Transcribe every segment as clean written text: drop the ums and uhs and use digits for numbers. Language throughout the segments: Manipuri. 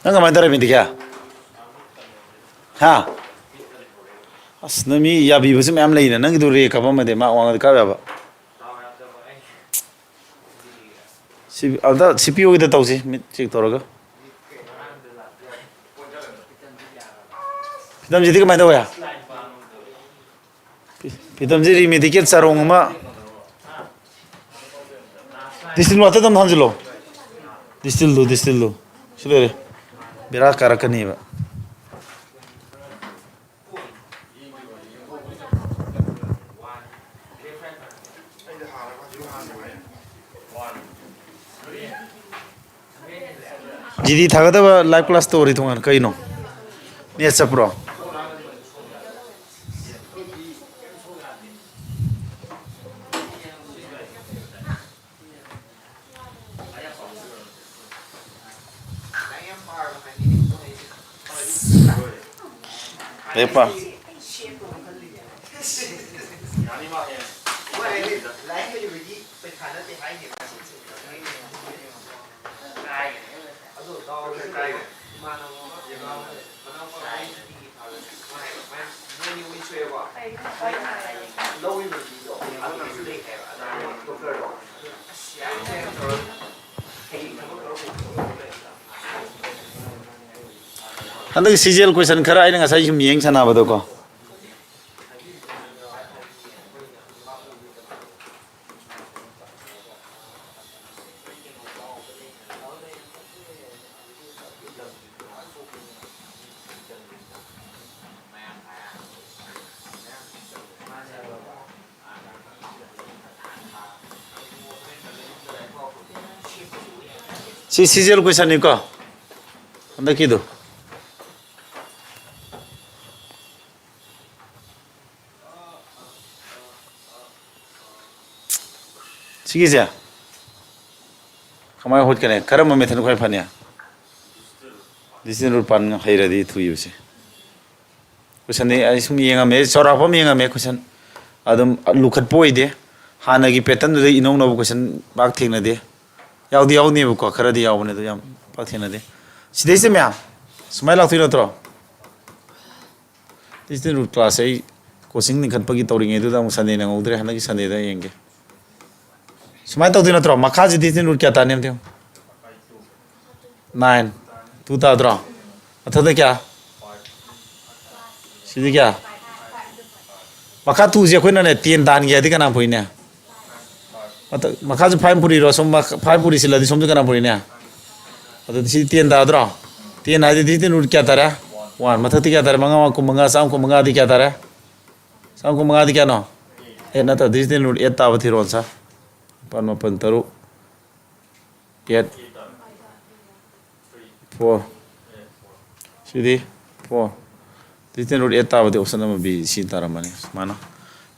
Nang main dari minti kya? Ha? As nami ya bibu se mam lai na nang itu re kapam made ma wang ka ba. Si alda CPU kita tahu sih, cek toroga. Pitam jadi kemana tahu ya? Pitam jadi minti kya sarong ma. Distil mata tam hanjlo. Distil lo. Sudah. Bira karakani ba. Jadi thaga da live class to ri thungan kai no. Ni sapro. Epa. Handak CGL question khara ai nga sai hum yeng sana bado ko si CGL question ni ko handak kido Sigisya, kamay hot kane, karam method ko fanya. Disin rupan khaira di thu yuse. Kusan ni ai sum yenga me chora pom yenga me kusan adum lukhat poi de hana gi pattern de inong no kusan bak thengna de. Yaudi yauni ko khara di yaune do yam bak thengna de. Sidai se mya smile out no tro. Disin rut class ai coaching ni khat pagi toring edu da musane na udre hana gi sane da yenge. Sumai tahu tidak terus, maka jadi itu nur kita ni, 9, 2 tahu terus, atau tu kya? Sini kya? Maka tu je kau ni 10 dan kya, di kana pun ni. Maka tu 5 puri rosum, 5 puri sila di somju kana pun ni. Atau sini 10 tahu terus, 10 aja di itu nur kita terus, 1, maka tu kya terus, manga sam ko manga di kya terus, sam ko manga di kya no? Nata di itu nur 8 tahu terus sa. Panma pantaru 8 4 Sidi 4 Distant road 8 tawati option number B C taramani mana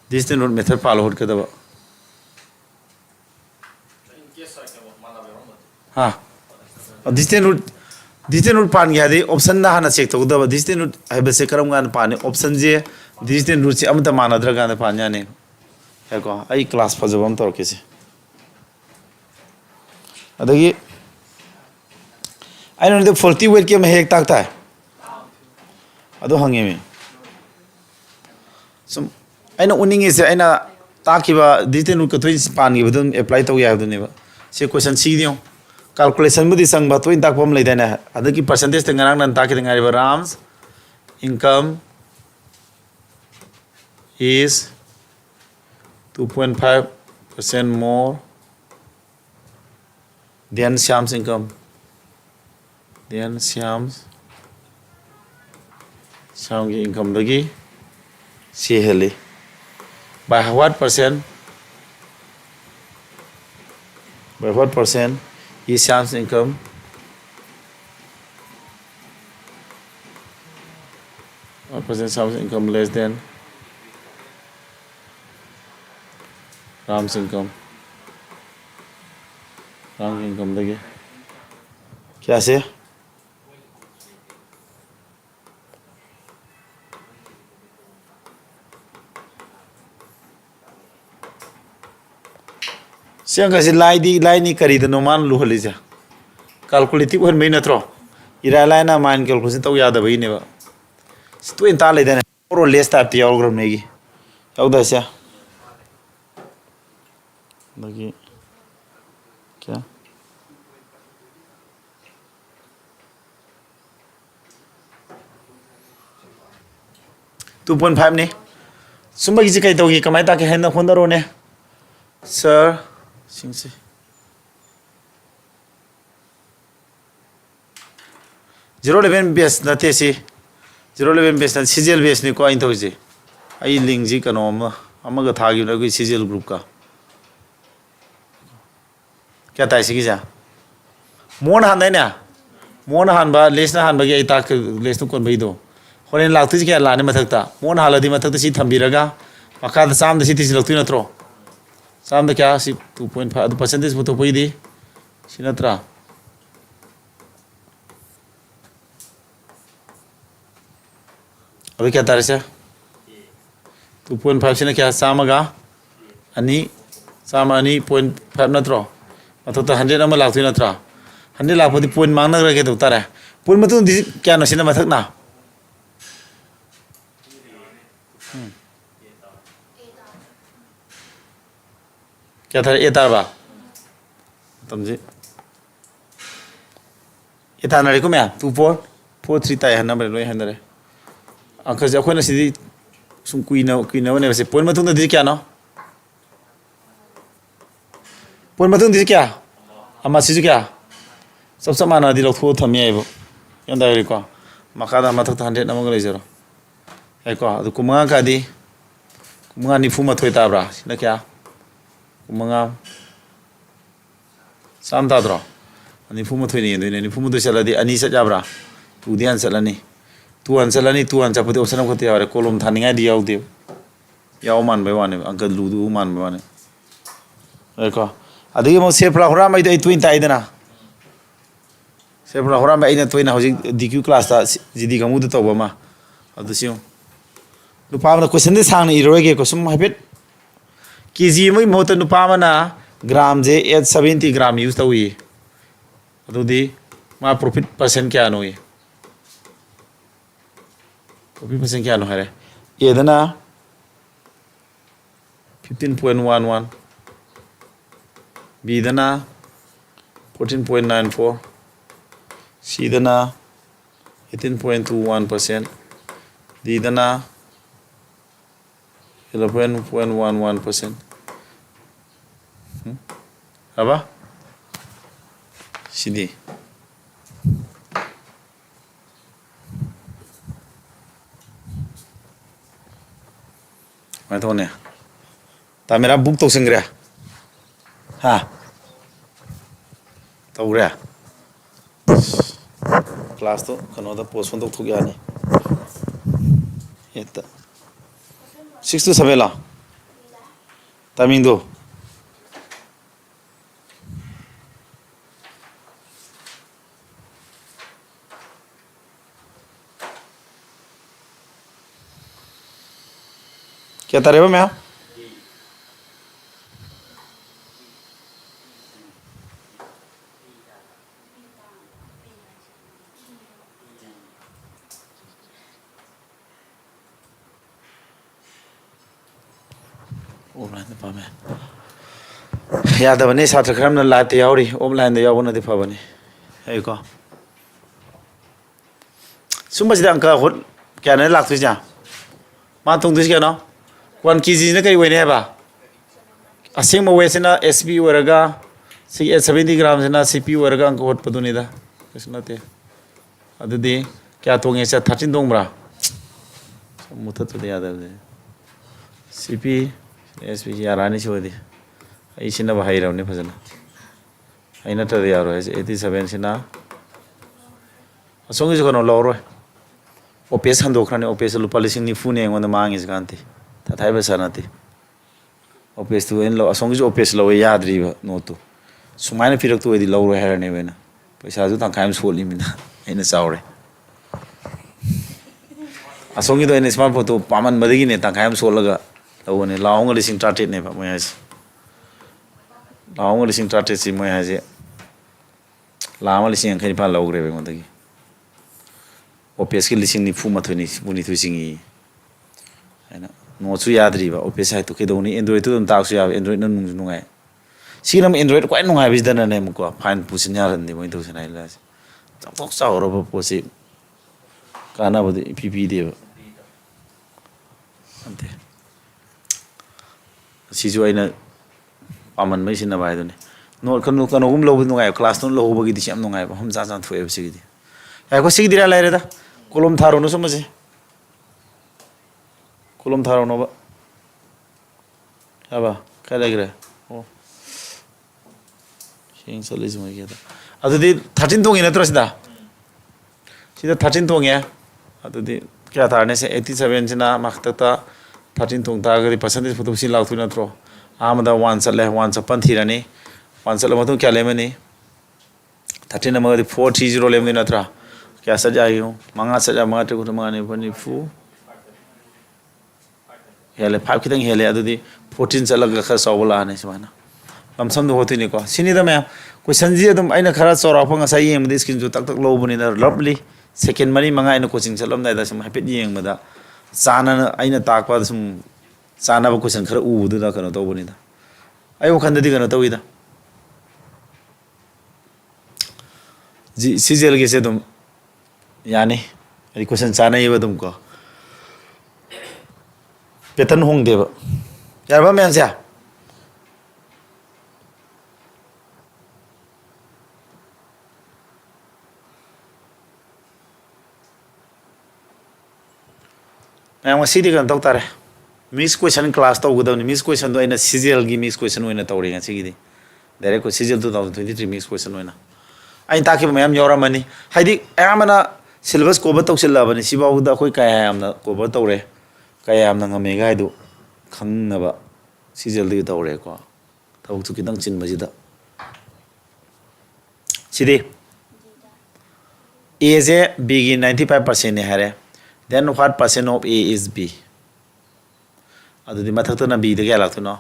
distant road method follow hot kada ba ha distant road pan gya de option na hana check to da ba distant road ai ba se karam gan pan option je distant road si amta mana dra gan pan ya ne ha ko ai class phajabam tor ke se adagi I don't know the 40 weight ke me hek tak ta ado hange me sum aina uning is aina takiba diten ko thoi pan gi badun apply to ya badun ne ba se question si dio calculation budi sang ba to in tak pom lai dana adagi percentage te ngarang nan takit ngari ba rams income is 2.5% more than Shyam's income. Then Shyam's income lagi C heli. By what percent? By what percent is Shyam's income? What percent Shyam's income less than Ram's income? Ram's income lagi क्या से सिंग का लाइनी करी दनो मान लुहली जा कैलकुलेटिव हन मई नत्रो इरा लाइना मान कैलकुलेशन तो याद भई ने बा तो इंता ले देने और लेस टाइप याव ग्रम नेगी याव दसा लगी क्या 2.5 ne sumba gi kai togi kamai ta ke hen na phone ro ne sir singsi 011 base na te si 011 base na CGL base ni ko ain thoji ai link ji kano ma amaga thagi na ko CGL group ka क्या ताई सी जा मोन हान ना मोन हान बा लेस ना हान बगे आई ताक लेस नु कोन बई दो होरेन लाक्तु क्या लाने मथकता मोन हालदी मथकता सी थंबिरगा मखा द साम द सी तिस लक्तु नत्रो साम द क्या सी 2.5 परसेंटेज बुतो पई दी सी नत्रा अबे क्या तारे से 2.5 से क्या सामगा अनि साम अनि 0.5 नत्रो तो 100 अमा लाक्तु नत्रा 100 लापदि पॉइंट मांगना रगे तो तारे पॉइंट मतु दि क्या नसिना मथकना क्या था ए तारबा तमजे ए ताना रे को मैं 2443 ताय नंबर लोय हंदरे अंक जे अखोना सिदि सुम कुइना ने से पॉइंट मतु दि क्या न पॉइंट मतु दि क्या अमा सिजु क्या सब माना दि लखो थमे आइबो यंदा रे को मखादा मथक 100 नमग लेजरो है को अदु कुमंगा का दि कुमंगा निफु मथोय ताब्रा सिना क्या कुमंगा साम ताद्रो निफु मथोय नि दोने निफु मथोय चलादि अनि स जाब्रा तु दियान चलानी तु चलानी तु चपति ऑप्शन को यारे कोलम थानिङा दि याव दे याव मान बे वाने अंक लुदु मान बे वाने है को अदि मो सेफ्रा होरा मै दे 20 ताइदना सेफ्रा होरा मै इन 20 हौजिक डीक्यू क्लास ता जीडी गमु द तोबमा अदु सिउ नुपामना क्वेश्चन दे सांग इरोगे को सुम हैबेट केजी मै मोत नुपामना ग्राम जे 870 ग्राम यूज तवी अदुदी मा प्रॉफिट परसेंट क्या नो ये प्रॉफिट परसेंट क्या नो है ये दना 15.11 B dana 14.94 C dana 18.21% D dana 11.11% apa sini मैं तो ने ता मेरा बुक तो संग्रह हाँ तो उरे क्लास तो कनो दा पोस्टपोन तो गया नहीं ये तो 6 to 7 ला टाइमिंग दो क्या तारे मैं ऑनलाइन पामे याद बने छात्र खरमना लाते यावरी ऑनलाइन दे यावना दे फबने है को सुमबसिदा अंक क्या नहीं लाख तुझे मां तुम तुझे क्या ना 1 kg ने कई हुए नहीं है बा असिंग में वैसे ना SB वरगा 70 ग्राम से ना CP वरगा अंक होट पदुनी दा कुछ ना थे अदुदी क्या तो ये से 13 दोंग ब्रा मुझे तो याद है CP SB यार आने छोड़ दी इसी ना बाहर रहने फजना ऐना तो यार है 87 से ना असोंगे जो कनो लौरो है OPS handokhrani OPS lupa lising ni phone engon mang is ganti tathai ba sanati OPS tu en lo asong ji OPS lo yadri ba no tu sumaina phirak tu edi lo ro herane bena paisa ju tang khaim soli mina ena saure asong ji do en smartphone tu paman madigi ne tang khaim solaga lo ne laong lising target ne ba moy has laong lising target si moy has lama lising khani pa lo gre be ngodagi OPS की लिसिंग नि फू मथुनी बुनी थुसिंगी हैना नोचु याद्री बा OPS हाय तो केदोनी एंड्रॉइड तो ताक्सु या एंड्रॉइड न नुंग नुंगाय सिरम एंड्रॉइड क्वाइ नुंगाय बिदन ने मुको फाइन पुसिन यारन दि मोइ दोसन आइला चक्तोक चावरो ब पोसे काना बदि पीपी दे अंते सिजु आइना पामन मै सिना बाय दोने नोट कनु कनु गुम लो नुंगाय क्लास नो लो बगि दि सेम नुंगाय हम जा जा थुए बसिगि दि याको सिगि दिरा लाइरे दा kolom tharo no समझे kolom tharo no ba aba क्या लग रहा है ओ शेंग सोलिस में क्या था अदुदी 13 तोंगे ना तो सीधा 13 तोंगे अदुदी क्या था ने से 87 से ना मखता 13 तोंग था अगर परसेंटेज फोटो सी लाउथ ना तो आमदा 1 चले 1 चपन थी रनी 1 चले मतलब क्या ले मैंने 13 नंबर 430 ले मैंने ना क्या सजाई हूँ मंगा सजा मंगा तो कुछ मंगाने बनी फू हेले 5 कितने हेले अदुदी 14 चलग खर सौबला आने समाना हम समझ होती नहीं को सिनी तो मैं कोई संजीय तुम आइना खरा चौरा पंगा सही है मुझे स्किन जो तक लो बनी ना लवली सेकंड मनी मंगा आइना कोचिंग चलम दाइदा सम हैप्पी येंग मदा चाना आइना ताकवा सम चाना बो क्वेश्चन खर उदु दा कनो तो बनी दा आइ वो खंददी कनो तो इदा जी सीजल के से तुम यानी अरे क्वेश्चन चाना ये बा तुमको पेटर्न होंग देव यार बा मैं से मैं मसी दी गन तो तारे मिस क्वेश्चन क्लास तो गुदम मिस क्वेश्चन तो इन सीजल की मिस क्वेश्चन होइना तौरे गा सिगी दी डायरेक्ट को सीजल 2023 मिस क्वेश्चन होइना आई ताकि मैम योरा मनी हाइदी आमना सिलेबस कोबर तौसिल्लाबनी सिबाउदा कोई काय आमना कोबर तौरे काय आमना ngame gai du khangnaba सीजल दी तौरे को थौक चु किदंग चिन बजिदा सिदे A is B की 95% ने हरे then what percent of A is B अदुदी मथक तो ना B दे क्या लागतो ना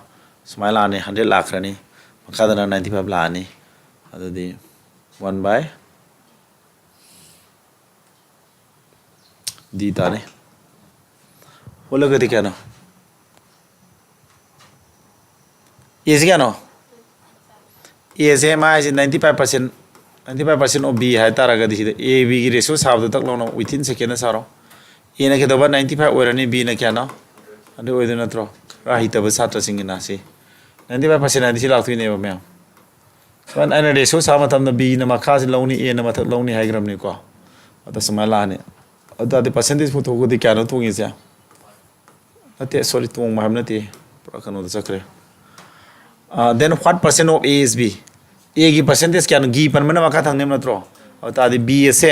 स्माइल आने 100 लाख रनी मखादा ना 95 लाने अदुदी 1 by D ताने वो लोग कहते क्या ना A is क्या ना A is my 95% of B है तारा का दिखी A B की रेशो साब तक लोना within second सारो A ना क्या तो बात 95 ओरनी B ना क्या ना अरे वो इधर ना तो राही तब सात सिंग ना से 95% ना दिखी लागतो इन्हें बम्या वन अने रेशो साब मतलब ना B ना मखास लोनी A ना मतलब लोनी है ग्राम निको अतः समय लाने अतः परसेंटेज फोटो को दिख क्या ना तो ये से अतः सॉरी तो मालूम नहीं थी पर कनो तो चक्रे then what percent of A is B A की परसेंटेज क्या ना गी पर मैंने मखा थांगने में तो अतः B से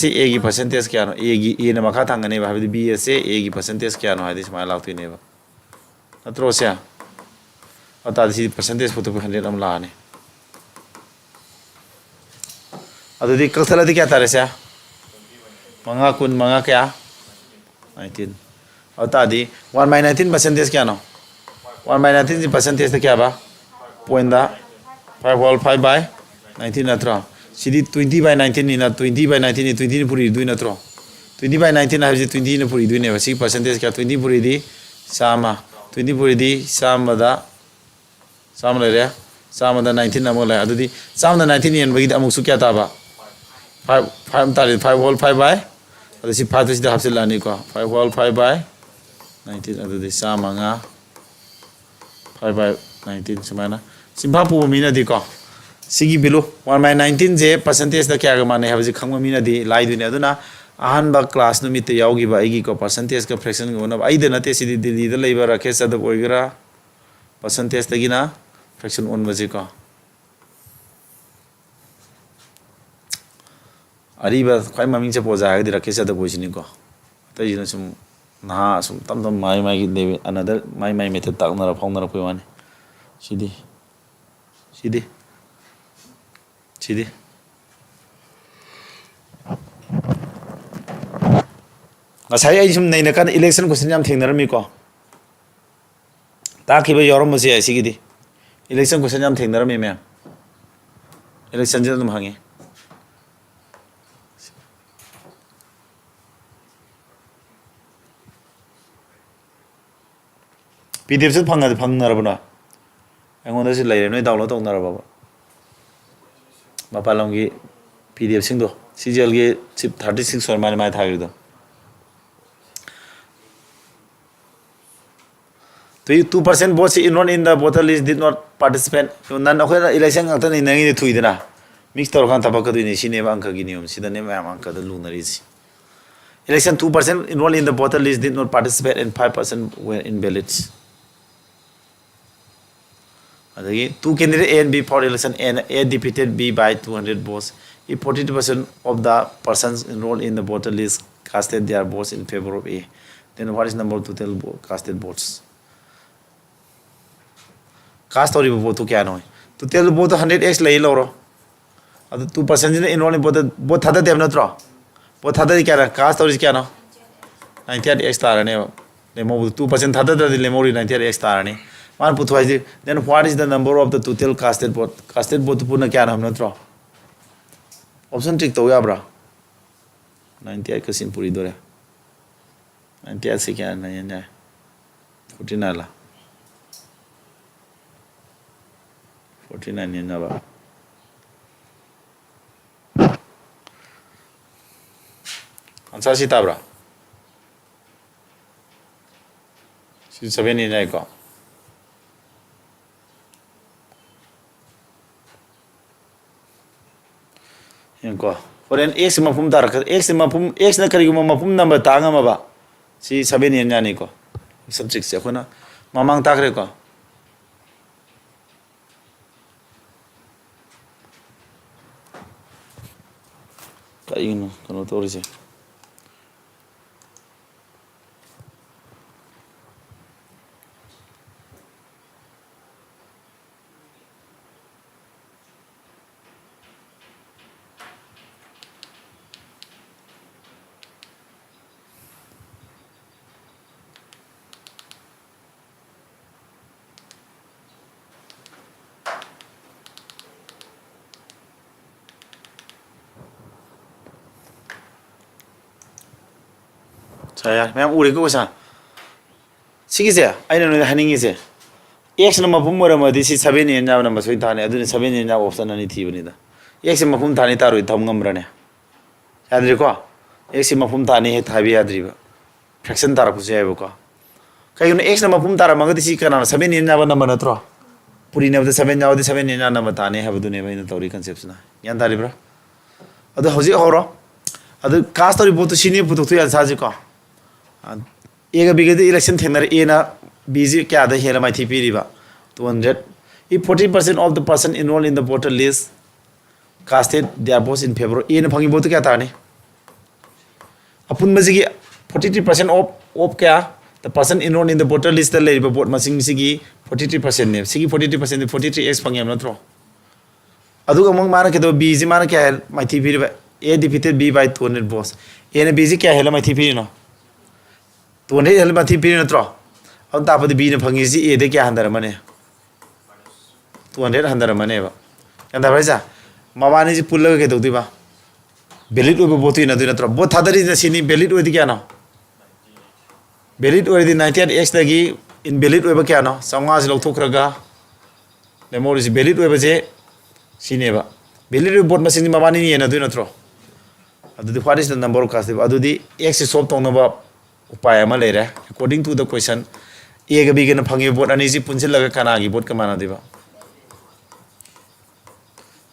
A की परसेंटेज क्या ना A ने मखा थांगने में B से A की परसेंटेज क्या ना है दिस माय लागतो इन्हें अतः से अतः दिस परसेंटेज फोटो पे 100 हम लाने अतः दिख कल थला दिख क्या तारे से मंगा कुन मंगा क्या 19 अतः दी 1 by 19% क्या ना 1 by 19 percentage क्या बा point दा 5 whole 5 by 19 ना तो सीधी 20 by 19 नहीं ना 20 by 19 नहीं 20 ने पूरी दूँ ना तो 20 by 19 है जी 20 ने पूरी दूँ ने बस percentage क्या 20 पूरी दी सामा 20 पूरी दी सामा दा सामा ले रहा सामा दा 19 ना मोला अदु दी सामा दा 19 ये बगी दा मुझे क्या था बा 5 तारीख 5 whole 5 by ꯑꯗꯨ ꯁꯤ 5 ꯁꯤꯗ ꯍꯥꯞꯆꯤꯜꯂꯛꯑꯅꯤꯀꯣ 5 ꯍꯣꯜ 5 by 19 ꯑꯗꯨꯗꯤ 150 5 by 19 ꯁꯨꯃꯥꯏꯅ ꯁꯤꯝꯐꯥ ꯄꯨꯕ ꯃꯤꯅꯗꯤꯀꯣ सिगी बिलो 1 by 19 जे परसेंटेज दा क्या माने है खंग मीनदी लाइदुने अदुना अहनबा क्लास नुमित याउगिबा आइगी को परसेंटेज का फ्रैक्शन गोना आइदे नते सिदी दिल्ली दा लेबा राकेश अदब ओइगरा परसेंटेज तगिना फ्रैक्शन ओन बजे को अरीबा खाय ममिंग से पोजा है राकेश अदब ओइसिनी को तजिना सुम ना सुम तम तम माई माई की देवे अनदर माई माई मेथड ताकनरा फाउनरा कोइवाने सिदी सिदी सिदी ngasai ai sum nei na kan election question yam thengnar ko ta khiba yorom mase ai sigidi election question yam thengnar me election je dum hange pdf se phangnar bana angon da si lai noi download tongnar ba Mapalongi PDF sing do CGL ge chip 36 or mai thagri do 2% votes enrolled in the voter list did not participate nan akhoi election ngata ni nangi ni thui dina mix tor khan tabak du ni sine bang ka gi nium sida ne ma ang ka da lunari si election 2% enrolled in the voter list did not participate and 5% were invalid Adagi 2 candidate A and B for election and A defeated B by 200 votes. If 42% of the persons enrolled in the voter list casted their votes in favor of A, then what is number of total casted votes? Cast or vote to क्या नॉय? Total vote 100x ले लो रो. अदु 2% ने enrolled in vote था देव नत्रो. Vote था दे क्या ना? Cast और क्या ना? 98x तारा ने लेमो 2% था दे लेमो 98x तारा ने. Man put then what is the number of the total casted vote? Casted vote to puna kya naam natro? Option trick to yabra. 98 kasin puri dore. 98 se kya nahi hai? 49 la. 49 ni na ba. Answer si tabra. Si 7 ni nai ko. Ko foreign x mafum dar x mafum x na kari mafum number tanga ma ba si 7 yen yani ko subject se khona mamang takre ko kai no kono tori se saya memang uri ko sa sige se ai no haningi se x na mapum mora ma disi 7 yen na ma soi thane adu 7 yen na option ani thi bani da x mapum thani taru tham ngam rane yadri ko x mapum thani he thabi yadri ba fraction tar ku se ai ko kai no x na mapum tar ma ga disi kana 7 yen na ba number natro puri na da 7 na da 7 yen na ma thane ha bu ne ba ina tori concept na yan tari bra adu hoji horo adu cast tori botu sini putu tu yan sa ji ko एक बिगे इलेक्शन थेनर ए ना बीजी क्या the Hera माइथि पिरिबा 200 if 40% of the person enrolled in the voter list casted their votes in favor ए ना फंगी vote क्या ताने अपुन मजिगी 43% of क्या the person enrolled in the voter list ले रिबा vote मसिंग सिगी 43% ने सिगी 43% 43x फंगी हम नत्रो अदुग मंग माना के दो बीजी माना क्या है माइथि पिरिबा ए defeated b by 200 votes ए ना बीजी क्या है ला माइथि पिरिनो 200 hel mathi piri natro on ta pa b na phangi si a de kya handar mane 200 handar mane ba anda bhai sa mawani ji pulla ke dodi ba valid obo botu na du natro bo thadari na sini valid odi kya na valid odi 98x dagi invalid oba kya na sanga ji lokthokraga memory ji valid oba je sine ba valid bot machine mawani ni na du natro what is the number of cast x is solve tonaba upaya ma lere according to the question a ga b ga na phangi board ani ji punchil laga kana gi board ka mana deba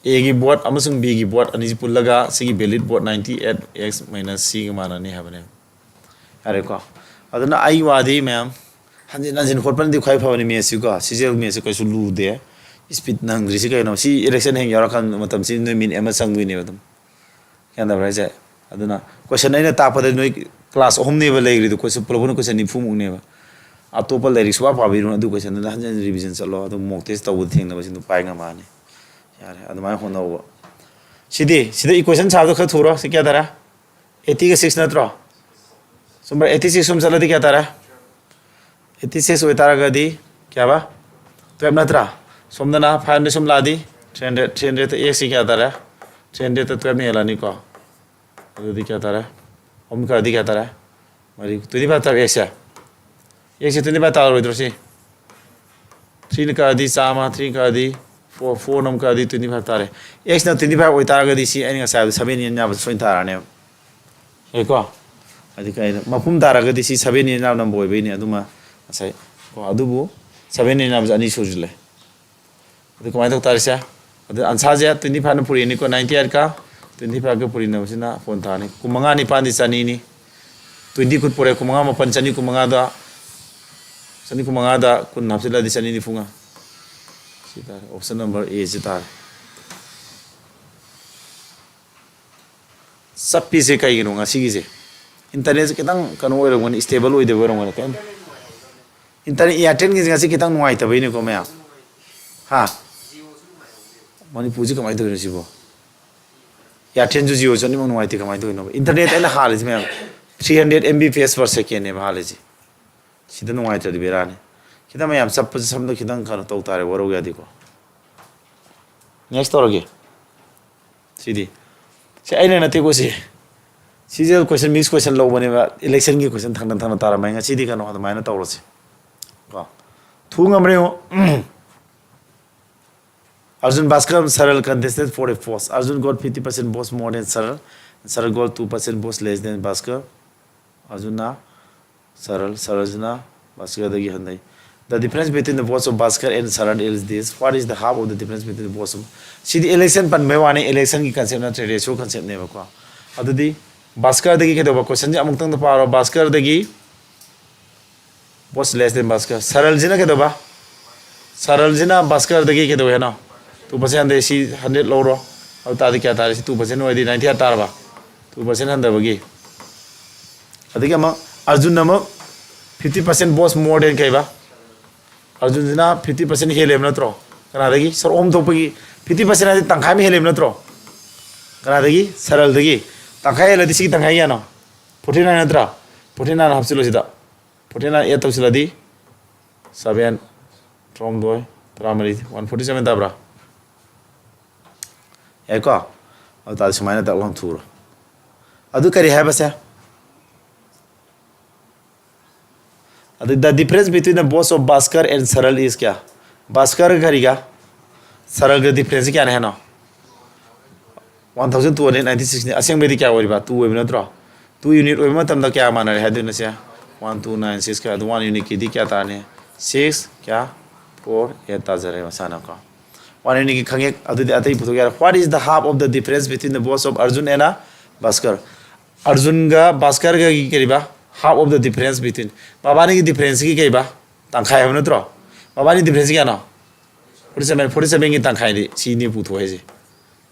a gi board amasung b gi board ani ji pullaga sigi valid board 98x minus c ga mana ni habane are ko aduna ai wadi ma'am hanjin hotpan di khai phawani me si ko sijel me si ko su lu de speed nang dri si ka no si election heng yara kan matam si no min ema sang ne badam kanda braja aduna question aina ta pada noi class hom ne ba legri do question problem question ni fumu ne ba atopa lyrics wa pa bi ru adu question na hanjin revision chalo adu mock test taw thing na ba sin pai nga ma ne yare adu mai hon no sida equation cha do kha thuro se kya dara 80 ga 6 na tro sombar 86 sum chala di kya dara 86 oi tara ga di kya ba 12 na tra somdana 500 sum la di 300 to x kya dara 300 to 12 ne la ni ko adu di kya dara om ka di kya dara mari 25 ta x ya x 25 ta ro dro si 3 ka di sama 3 ka di 4 nam ka di 25 ta re x na 25 oi tara ga di si ani nga sa 7 yen na ba soin ta ra ne e ko adi kai mapum tara ga di si 7 yen na nam boy be ni aduma sai ko adubu 7 yen na ba ani sujle adu kamai tok tarisa adu ansa ja 25 na puri ni ko 98 ka 25 ka puri na sina phone ta ni kumanga ni pan di chani ni 20 kut pore kumanga ma pan chani kumanga da chani kumanga da kun napsila di chani ni funga sita option number a sita sab pi se kai gino nga sigi se internet kitang kanu oi ron stable oi de ron kan internet airtel gi ngasi kitang nuai ta bai ni ko maya ha manipuri kamai do sibo airtel ju jio chani nuai ti kamai do no internet ela hal ji ma'am 300 mbps per second ne hal ji sida nuai ta bera ne kita mayam sab samdo kitang kan to tare woro ga di ko next toroge sidi se aina na te ko si sijel question mix question lo bane ba election gi question thang tara mai nga sidi kan ho mai na tawro si ko thu ngamre ho Arjun Bhaskar Saral contested for a post. Arjun got 50% votes more than Saral. Saral got 2% votes less than Bhaskar. Arjuna Saral Sarajuna Bhaskar dagi handai. The difference between the votes of Bhaskar and Saral is this. What is the half of the difference between the votes of see the election pan me wane election ki concept na ratio concept ne ba ko adudi Bhaskar dagi ke do ba question ja amung tang da paro Bhaskar dagi votes less than Bhaskar Saral jina ke do ba Saral jina Bhaskar dagi ke do hai na 2% de si 100 low ro au ta di kya ta si 2% oi di 90 tar ba 2% handa bagi adigi ma Arjun nama 50% votes more than kai ba Arjun jina 50% helem na tro kana dagi sar om to pagi 50% adi tangkai mi helem na tro kana dagi Saral dagi tangkai la di si tangkai ya no 49 na tra 49 hapsilo sida 49 8 sila di 7 from doi tramari 147 ta bra eko au ta smaina ta long tour adu kari hai basa adu the difference between the votes of Bhaskar and Saral is kya Bhaskar kariga Saral ka difference kya hai no 1296 ne aseng medi kya ori ba 2 oi na tro 2 unit oi ma tam da kya mana hai dun se 1296 ka 1 unit ki di kya ta ne 6 kya 4 8 ta jare masana ka 1 unit ki khange adu de atai puto kya what is the half of the difference between the votes of Arjun and Bhaskar Arjun ga Bhaskar ga ki kariba half of the difference between babani ki difference ki kaiba tangkai hai na tro babani difference kya no 47 ki tangkai di si ni puto hai ji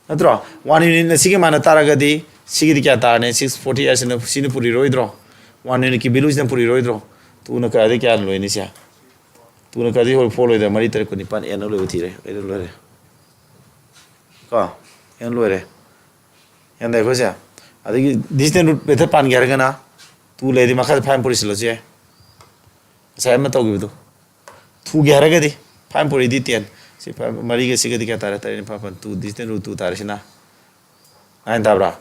na tro 1 unit na si ki mana tara ga di si ki kya ta ne 640 as na si ni puri roi dro 1 unit ki bilus na puri roi dro tu na ka de kya loi ni sia tu na ka di hol follow de mari tar ko ni pan en lo uti re e lo re ko en lo re en da ko sia adi distance route bethe pan gyar ga na tu le di makha fine puri silo je sa ma to gi do tu gyar ga di fine puri di ten si mari ga si ga di kya ta re ta pa pan tu distance route tu ta re sina nine ta bra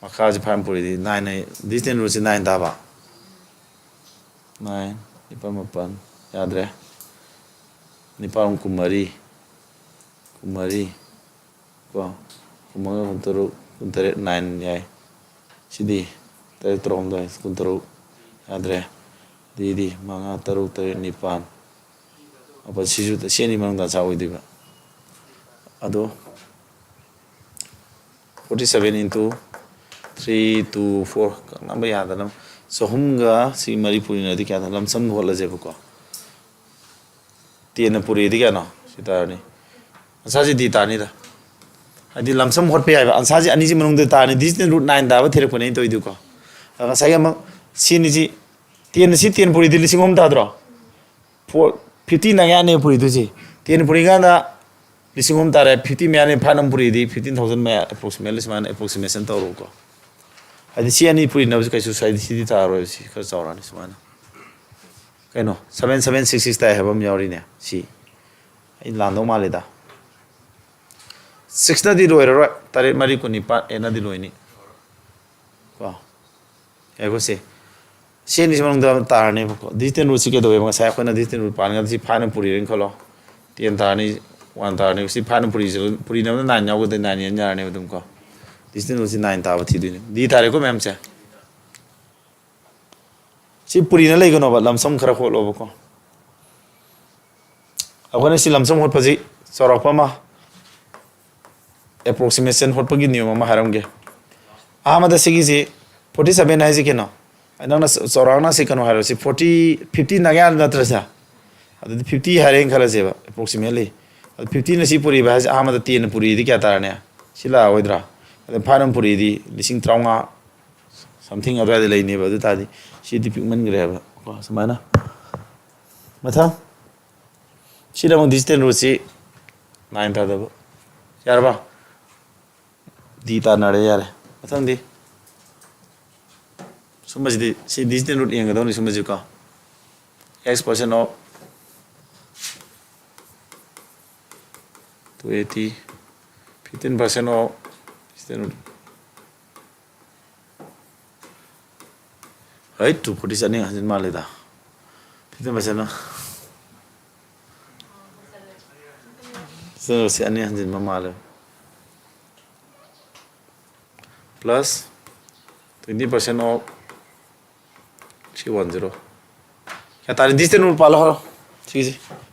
makha ji fine puri di 9 distance route 9 ta ba 9 nipa mapan yadre nipa kumari ko kumaga hunturu kuntere 9 yai sidi tare trom da kuntaru adre di manga taru tare nipan apa sisu ta siani mang da chawi diba ado 47 into 3 to 4 number yada nam so humga si Manipuri na di kya tha lamsam hola je ko tiena puri di kya no sitani asaji di tani da adi lamsam hot pe ai asaji ani ji manung de tani this root 9 da ba there ko nei to idu ko anga sai ma sini ji tien puri di lisingom da dro 50 na ya ne puri du ji tien puri ga da lisingom da re 50 me ne phanam puri di 15000 me approximately man approximation to ro ko adi si ani puri na kai su sai si di ta ro si ka chawra ni sumana kai no 7766 ta hebam yauri ne si ai lando ma le da 6 na di ro ro tare mari ko ni pa ena di loi ni ko ai ko se si ni samang da ta ne ko disten ru si ke do ma sa ko na disten ru pa nga si phanam puri ren kholo tien ta ni wan ta ni si phanam puri na na nya ko de na ni nya ne dum ko disten ru si 9 ta ba thi du ni di ta re ko mem se si puri na lei ko no ba lamsam khara kho lo ko agone si lamsam hot phaji sorok pa ma approximation hot pagi niyo ma haram ge amada sigi ji 47 hai ji ke no ana na sorok na si kano haro si 40 50 na ga na tra sa adu 50 hareng khala je ba approximately 50 na si puri ba amada 3 puri di kya ta ne sila oidra adu phanam puri di lising traunga something other de lei ne ba du ta di si di pigment gre ba ko samana matha si da mong digital ro si 9 ta da ba yar ba di ta na re yar mathang di sumaj di si digital root yang ga do ni sumaj ka x% of 280 15% of digital root right to put this ani hanjin ma le da 15% na so si ani hanjin ma le plus 20% of 310 क्या तारी दिस तेन पालो हो ठीक है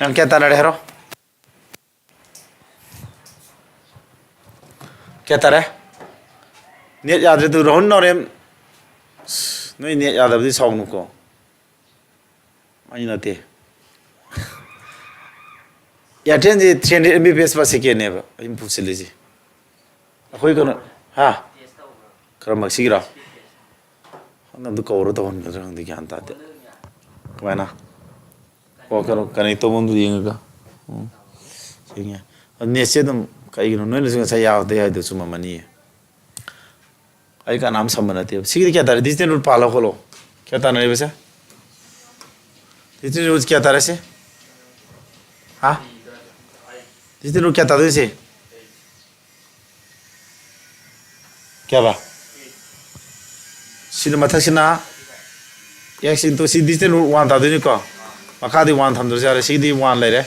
yang क्या तारा रहे रो क्या तारा नेट याद तो रोहन नौरेम नहीं नेट याद अभी सॉन्ग नुको आई नते या टेन जी 300 mbps पर सेकेंड ने बा इम पुछले जी अखोई कनो हा करम सिगिरा हम तो कवर तो हन गजंग दि ज्ञान ताते कमाना o karo kanai to mundu yenga singa ne sedum kai no no ne sa ya de ya de suma mani ai ka naam samana te sigi kya tare dis din pala kholo kya ta nare besa dis din roz kya tare se ha dis din kya ta de se kya ba sin mathak sina yak sin to si dis din wan ta de ni ko makadi wan tham dra si di wan le re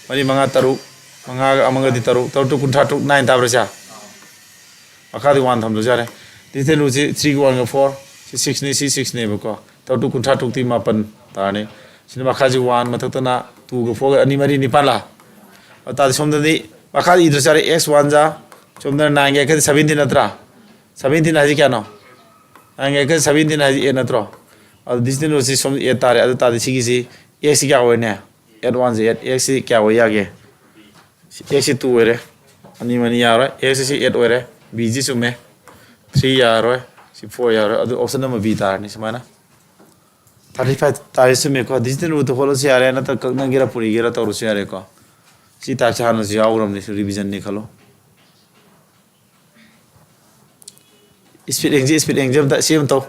mani manga taru manga amanga di taru to kuntha tu 9 ta bra sa makadi wan tham dra re di the lu si 3 1 4 si 6 ni si 6 ne ba ko to kuntha tu ti ma pan ta ne sin makhaji wan mathak ta na 2 ga 4 ga ani mari ni pala ta som da di makadi dra sa re x1 ja som da 9 ga 17 atra 17 haji kya no 9 ga 17 haji e natro this din si som e tare adu ta si gi si x क्या होने 8 1 8 x si kya hoya ge x si 2 ore ani mani yaro x si 8 ore b ji sume 3 yaro si 4 yaro adu option number b tar ni samana 35 tar sume ko digital root holo si yare na ta kakna gira puri gira ta rusi yare ko si ta cha no si yawram ni revision ni khalo speed exam ta sim to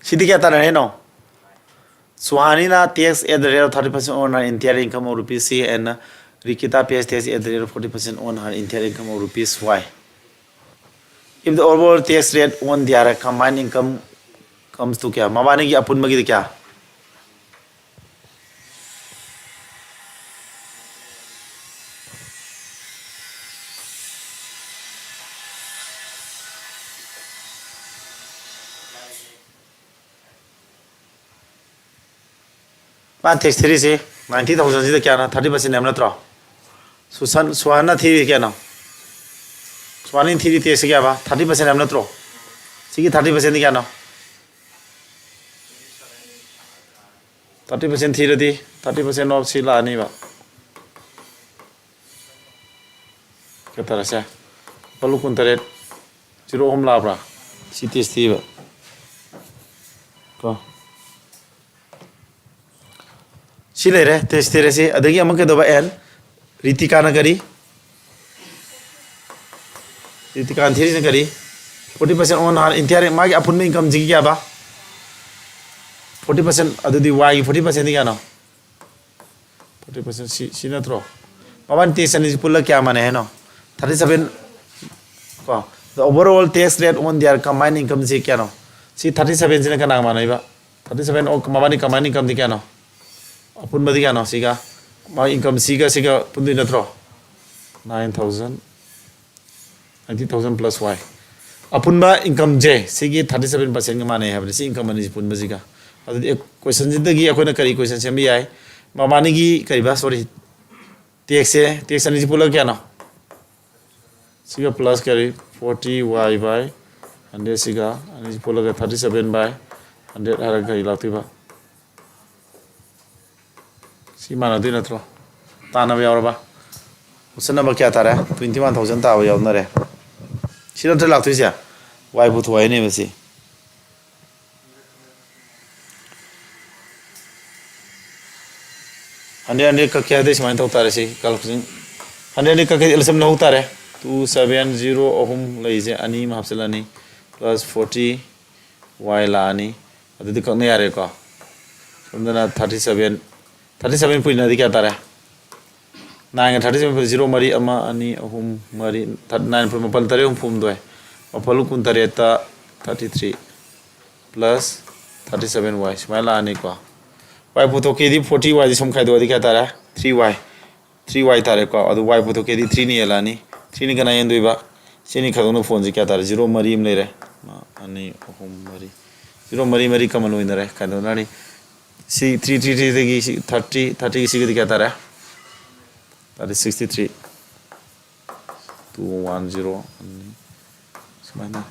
Sidi kya tara hai no Suhani na tax at the rate of 30% on her entire income of rupees C and Rikita pays tax at the rate of 40% on her entire income of rupees Y. If the overall tax rate on their combined income comes to kya mabane ki apun magi kya Man tax 3 से 90,000 से क्या ना 30% हमने तो सुहाना थी क्या ना सुहानी थी tax क्या बा 30% हमने तो सीखी 30% क्या ना 30% थी रही 30% ऑफ सीला नहीं बा क्या तरह से पलू कुन तरह जीरो हम लाभरा सी tax थी बा को Silere, testeresi, adagi amake doba N, Ritika nagari, Ritika anthiri nagari, 40% on her entire magi upon income jigaba, 40% adudi Y, 40% digano, 40% sinatro. Mavan tax and is pulla kyamane no, 37. The overall tax rate on their combined income zikano. See 37 in a kanamana, 37 or Mavani combined income dicano. Upon Madigano, Siga, my income Siga Pundi Natro 9,000 90,000 plus Y. Upon my income J, Sigi 37% money have the income and is Pun Maziga. The questions in the Gia Konakari questions MBI, Mamanigi Kariba, sorry, TXA, TX and is Pulagano. Siga plus carry 40 Y by and there Siga and is Pulaga 37 by 100 Harakai Latiba. Si mana di natro tana be aurba usna ba kya tara 21,000 ta wa yauna re si na lak tu sia wai bu thoi ne basi ande ka kya de smain ta tare si calculation ande ka ke elsam na utare 270 ohum leije ani ma hapselani plus 40 y la ani adu ka ne yare ko somdana 37 point nadi kya tara 9 37 mari ama ani ahum mari 9 point mapal tare phum doi mapalu kun tare ta 33 plus 37y smala ani ko y puto ke di 40y di som khai do di kya tara 3y tare ko adu y puto ke di 3 ni elani 3 ni kana yen doi ba sini khadonu phone ji kya tara 0 mari im le re ani ahum mari 0 mari kamal oi nare kanu nani See 3 30 60 क्या तारा that is 63 210 sumana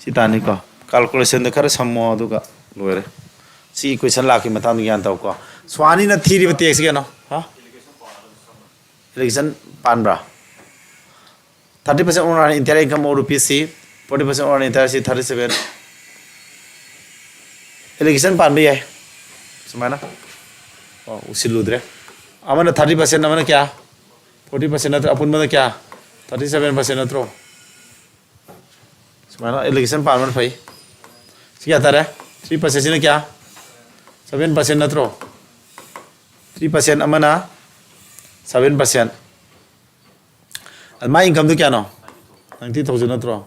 si tani ko calculation da khara sammo aduga loire si question la ki matang gyan taw ko swani na theory ba text ge no ha elegation panbra 30% on entire income or rupees c 40% on entire c 37 elegation pan bi hai sumana oh usiludre amana 30% amana kya 40% natra apun mana kya 37% natro sumana elegation pan man phai si kya tare 3% sina kya 7% natro 3% amana 7% my income to kya no 90,000 natro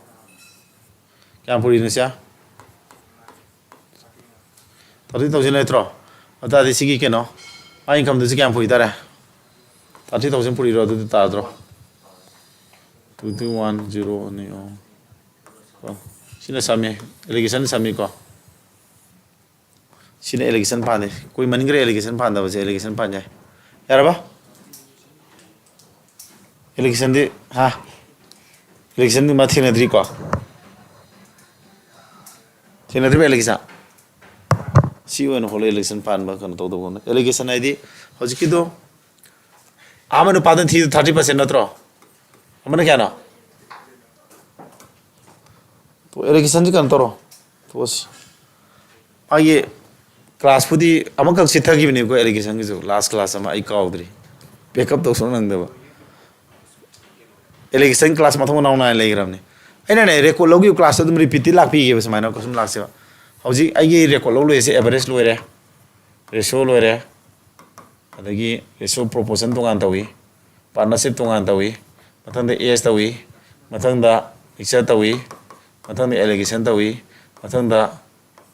kya puri nisya 30,000 natro ata di sigi ke no my income to kya puri tare 30,000 puri ro to ta dro 2210 ni oh sina sami elegation sami ko sina elegation pan de koi maningre elegation pan da base elegation pan jai yara ba election di ha election di mathi nadri ko thenadri election si one hole election pan ba kan to do election id hojiki do amanu padan thi 30% natro amana kya na to election ji kan toro to aye class pudi amakal sithagi bini ko election gi jo last class ama ai kaudri backup to so nang da election class mathong naw na legram ne aina ne record logi class adum repeat lak pi ge bas mana ko sum lak se hauji ai ge record lo se average lo re ratio lo re adagi ratio proportion tongan tawi partnership tongan tawi mathang da as tawi mathang da mixture tawi mathang da allocation tawi mathang da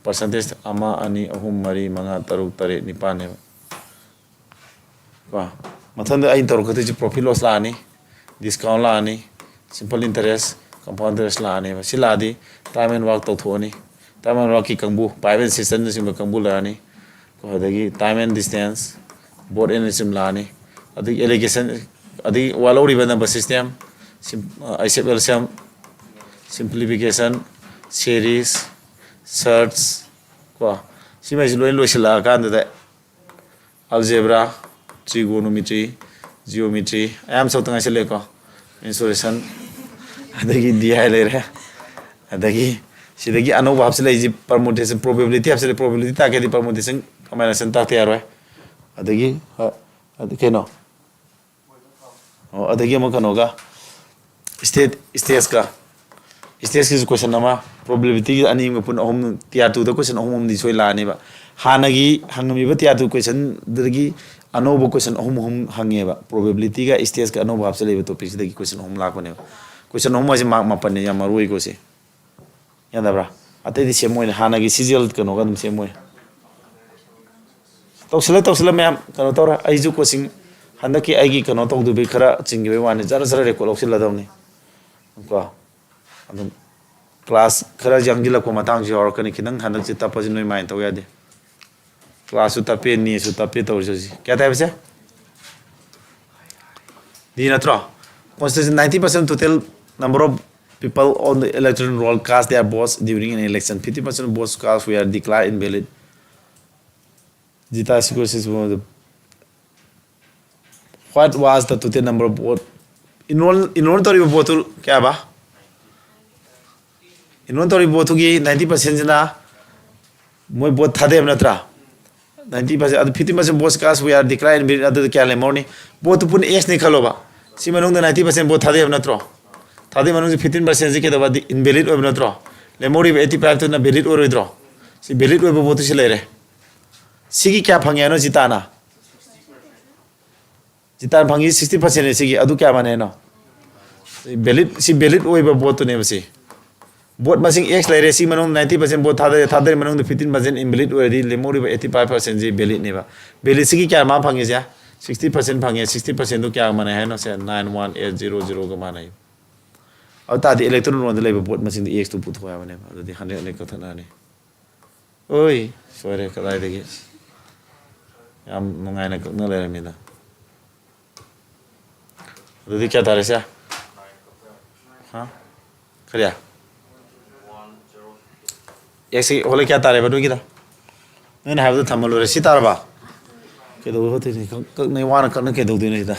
percentage ama ani ahum mari manga taruk tare nipan ne ba mathang da ai tor ko ti profit loss la ani discount la ani simple interest compound interest la ani sila di time and work to thoni time and work ki kangbu private system sim kangbu la ani ko adagi time and distance board and sim la ani adagi allocation adagi walo riba number system ICFL sim simplification series search ko sima jilo lo sila kan da algebra trigonometry geometry I am so tanga sele ko insulation adagi DI le re adagi sidagi anu bab sele ji permutation probability absele probability ta ke di permutation combination ta te aro adagi adake no adagi mo kano ga state ka state ki question nama probability ani mo pun hom tier 2 da question hom di soi la ni ba hanagi hangami ba tier 2 question dagi anobo question hom hange ba probability ga stage ka anobo habse le topic da question hom la ko ne question hom ma mark mapan ne ya maroi ko se ya da bra ate di se moi hana gi CGL ka no ga dum se moi tawsala ma'am kano tora ai ju coaching handa ki ai gi kano to du be khara chingi be wan jara jara record oksila dawni ko adum class khara janggila ko matang ji or kani kinang handa chi tapajin noi main to ya de class su tape ni su tape to ji kya tha bese di natro constitution 90% total number of people on the electoral roll cast their votes during an election 50% votes cast were declared invalid jita sequences what was the total number of vote inventory vote kya ba inventory vote gi 90% jina moi vote thade natra 90% adu 50% votes cast we are declared invalid adu kya le morni vote pun yes ni khalo ba si manung da 90% vote thade natro thade manung 15% ji ke da ba invalid ob natro le mori 85 to na valid or idro si valid ob vote si le re sigi kya phangya no jitana jitan phangi 60% ne sigi adu kya mane no valid oiba vote ne basi vote masing x le re si manung 90% vote thade manung 15% invalid ori le mori 85% ji valid ne ba valid sigi kya ma phangi ja 60% phangi 60% to kya mane hai no se 91800 ga mane au ta di electoral roll le vote masing di x to put hoya mane adu di 100 le ka thana ne oi sore ka dai de am nungai na le mina adu di kya tare sa हाँ क्या ऐसे होले क्या तारे बनो किधर मैंने हाइव तो थमलो रे सितार बा के दो होते नहीं वाना करने के दो दिन इधर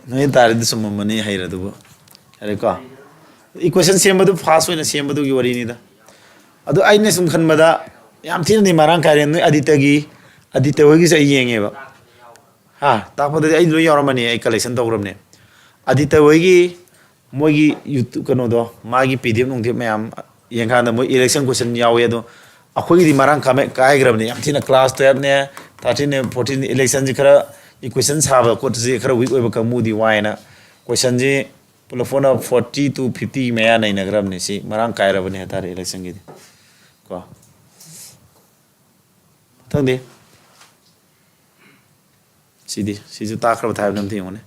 नहीं तारे तो सुम्म मनी है इधर तो अरे क्या इक्वेशन सेम बदु फास्ट होने सेम बदु की वरी नहीं था अदो आइने सुमखन बदा याम थी नहीं मारांग कार्य नहीं आदित्य होगी से येंगे बा हाँ ताकि बदे आई लोग यार मनी एक कलेक्शन तो करने आदित्य होगी मोगी यूट्यूब कनो दो मागी पीडीएफ नोंगे मैं आम यंगा ना मोई इलेक्शन क्वेश्चन यावे दो अखोगी दी मारांग कामे काय ग्रबने याम थी ना क्लास 12 ने 13 ने 14 इलेक्शन जी खरा इक्वेशन साब कोट जी खरा वीक ओइब कमूदी वाय ना क्वेश्चन जी पुलफोन 40 to 50 में या नहीं नगरम ने सी मारांग काय रबने हतारे इलेक्शन की को थंदे सीधी ताकर बताया नम थी उन्हें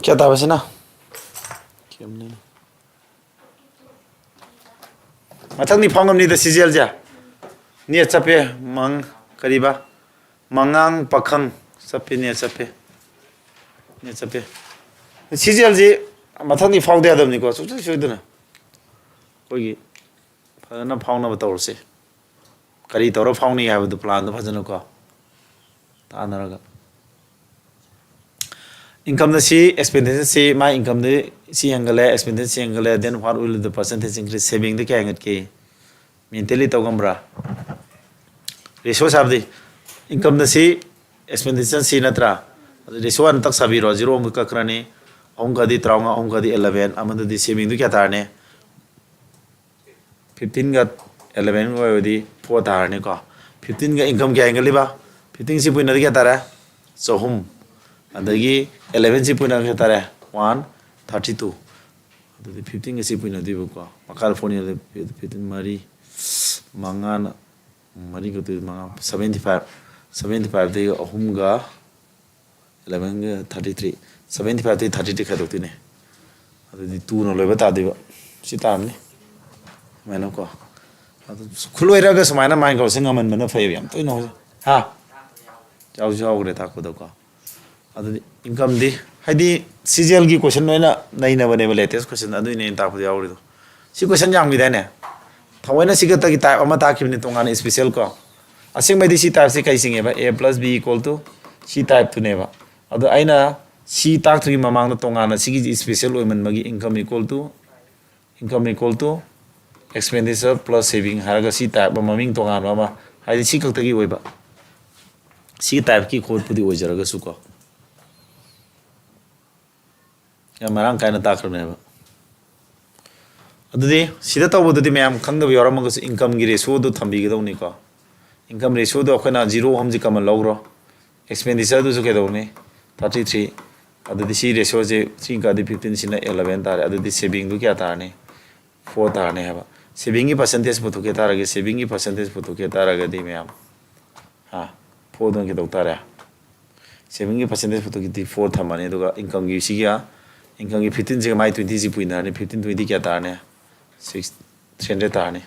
क्या था वैसे ना मतलब नहीं फांगम नहीं तो सीजल जा नहीं अच्छा पे मंग करीबा मंगांग पखंग सब पे नहीं अच्छा पे सीजल जी मतलब नहीं फांग दे आदम नहीं को सोचो सोचो ना कोई फजना फांग ना बताओ से करी तोरो फांग नहीं है वो तो प्लान तो फजना को ताना रगा income the see expenditure see my income the see angle expenditure see angle then what will the percentage increase saving the kang at k mentally to gambra resource of the income the see expenditure see natra resource an tak sabi ro zero mu kakrani onga di traunga onga di 11 amanda di saving du kya tarne 15 ga 11 go di 4 tarne ko 15 ga income kya angle ba 15 si puina kya tara so hum adagi 11 si puina ke tare 132 adagi 15 si puina dibu ko California de 15 mari mangan mari ko tu manga 75 de ahum ga 11 ga 33 75 de 33 ka dokti ne adagi 2 no loiba ta diba si tam ne maina ko khuloi ra ga samaina mai ko singaman mana phai yam toi no ha jau gre ta ko do ko अदि इनकम दी हाइदी सीजीएल की क्वेश्चन नोइना नहीं ना बने लेटेस्ट क्वेश्चन अदु ने तापु यावरि दो सी क्वेश्चन याम गि दाने थवैना सिगत की टाइप अमा ताखिबनि तोंगान स्पेशल को असिंग मैदि सी टाइप से kai singe ba a plus b equal to c type to ne ba अदु आइना c ताक थुगी ममांग न तोंगान सिगी स्पेशल ओइमन मगी income equal to expenditure plus saving हारगा c type ममिंग तोंगान बा हाइदी सी कक्तगी ओइबा सी टाइप की कोड पुदि ओइजरगा सुको या मारंग कायना ताखरने बा अदुदि सिदा तौबदुदि मैम खंगदब यारमगस इनकम गी रेशियो दो थंबी गदौनी को इनकम रेशियो दो अखना 0 हमजि कमन लौग्रो एक्सपेंडिचर दु के दौने 33 अदुदि सी रेशियो जे 3 का 15 सिना 11 तारे अदुदि सेविंग दु क्या तारने 4 तारने हबा सेविंग की परसेंटेज पुथु के तारगे सेविंग की परसेंटेज पुथु के तारगदि मैम हां 4 दो के दौ तारे सेविंग की परसेंटेज पुथु की 4 थमाने दुगा इनकम की सिया इनकम की 15 से माई 20 जी पुइना ने 15 20 क्या तारने 6 300 तारने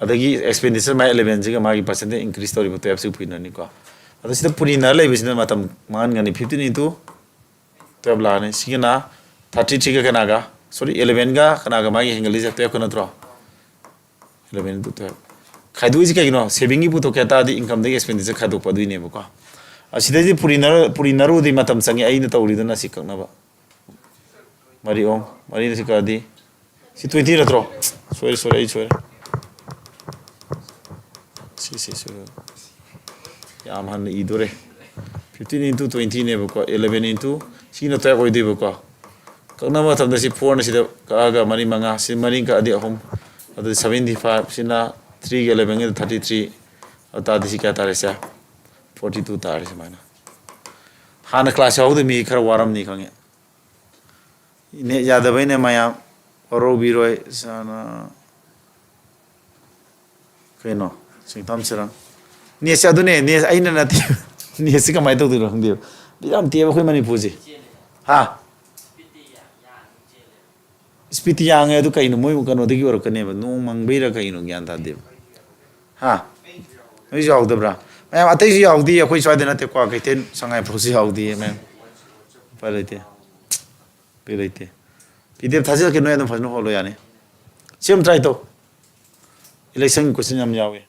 अदगी एक्सपेंडिचर माई 11 से मागी परसेंटेज इंक्रीज तौरी बतो एप्स पुइना नि को अद सिदा पुरिना लेबिसिना मतम मान गनि 15 into 12 लाने सिगना 33 का कनागा सॉरी 11 का कनागा मागी हेंगली जे 12 कनत्रो 11 into 12 खाइदु इज कगिनो सेविंग की पुतो केता दि इनकम दि एक्सपेंडिचर खादो पदुइ ने बको असिदि पुरिनरो दि मतम संगे आइन तौरिदना सिकनबा Mari om. Mari nasi kadi. Si 20 natro. Sorry. Si. Yam han idore. 15 into 20 ne bako 11 into si na tayo ko di bako. Kung na matam na si 4 na si kaaga mari mga si mari ka adi ahom. Ado 75 si na 3 11 33 ata di si kaya tare siya 42 tare si mana. Hana class yaw de mi kar waram ni kange. Ne yada bai ne maya oro biroi sana keno sing tam serang. Ni sia do ne ni aina na ti ni si ka mai to du rong dio. Bi am ti ba khoi mani puji. Ha Spiti yang itu kain moi bukan waktu itu orang kene ba nong mang beira kain nong yan ta de. Ha Noi jauh tu bra. Maya atai jauh di aku iswa dena te kwa kaiten sangai prosi jauh di maya. Palete. Palete. Pidep thajil ke noya no phajno holo yani. Sim try to. Election question yam jawe.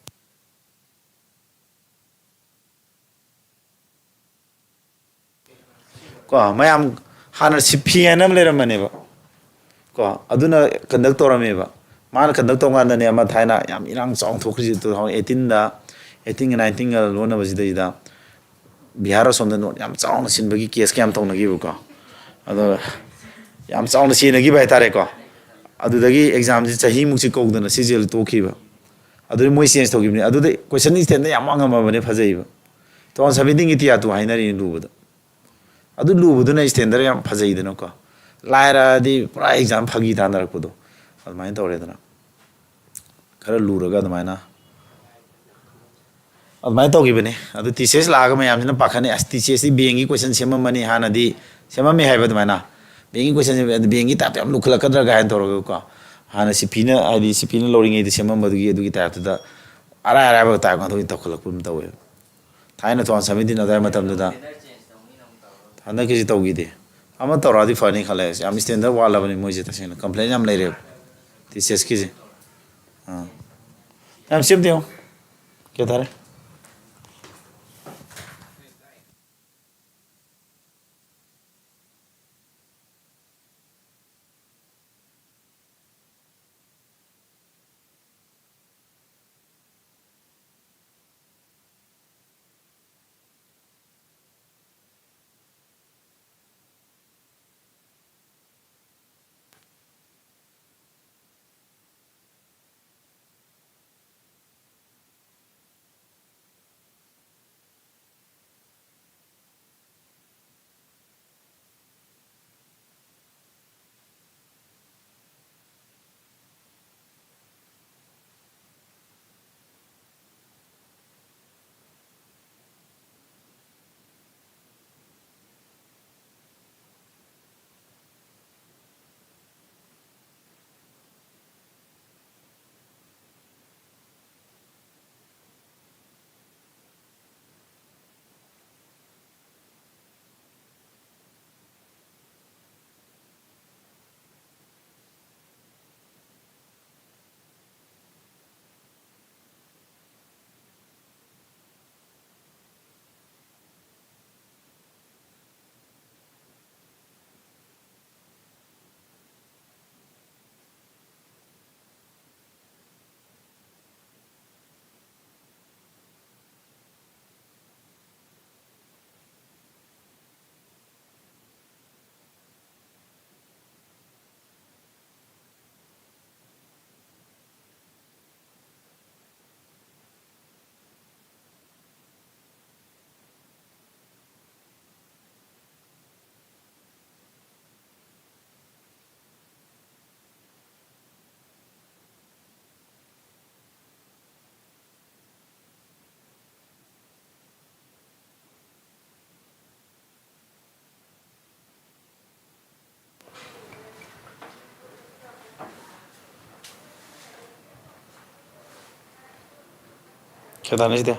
Kwa mayam hana CPNM le ramane ba. Kwa aduna conductor ame ba. Mana conductor ngana ne ama thaina yam irang chong thokri 2018 da 18 19 ga lona bajida Bihar somda no yam chong sin bagi case kam tong nagi bu ko. Ado yam chong sin nagi bai tare ko. Adu dagi exam ji chahi muksi ko dana CGL to khiba. Adu moi change to gibni adu de question is ten yam anga ma bane phajai ba. To on sabiding itia to hainari lu bu. Adu lu bu na standard yam phajai dana ko. Laira di pura exam phagi danar ko do. Almain to re dana. Kara lu raga damaina. Almain to gibne adu thesis laga ma yam jina pakhane as thesis di bengi question sema mani hana di sema me haiba damaina. Bengi question bengi tap yam lu khala kadra ga to ko. Hana sipina adi sipina loring e sema madugi edu gi tap da ara ba ta ko to khala pum to we. Thaina to 17 da matam da hana ke to gi de. Ama to ra di fani khala yam standard wala bani moje ta sena complain yam lai re. Thesis ki ji. Ha. Yam sim dio. Ke thare ke thane de.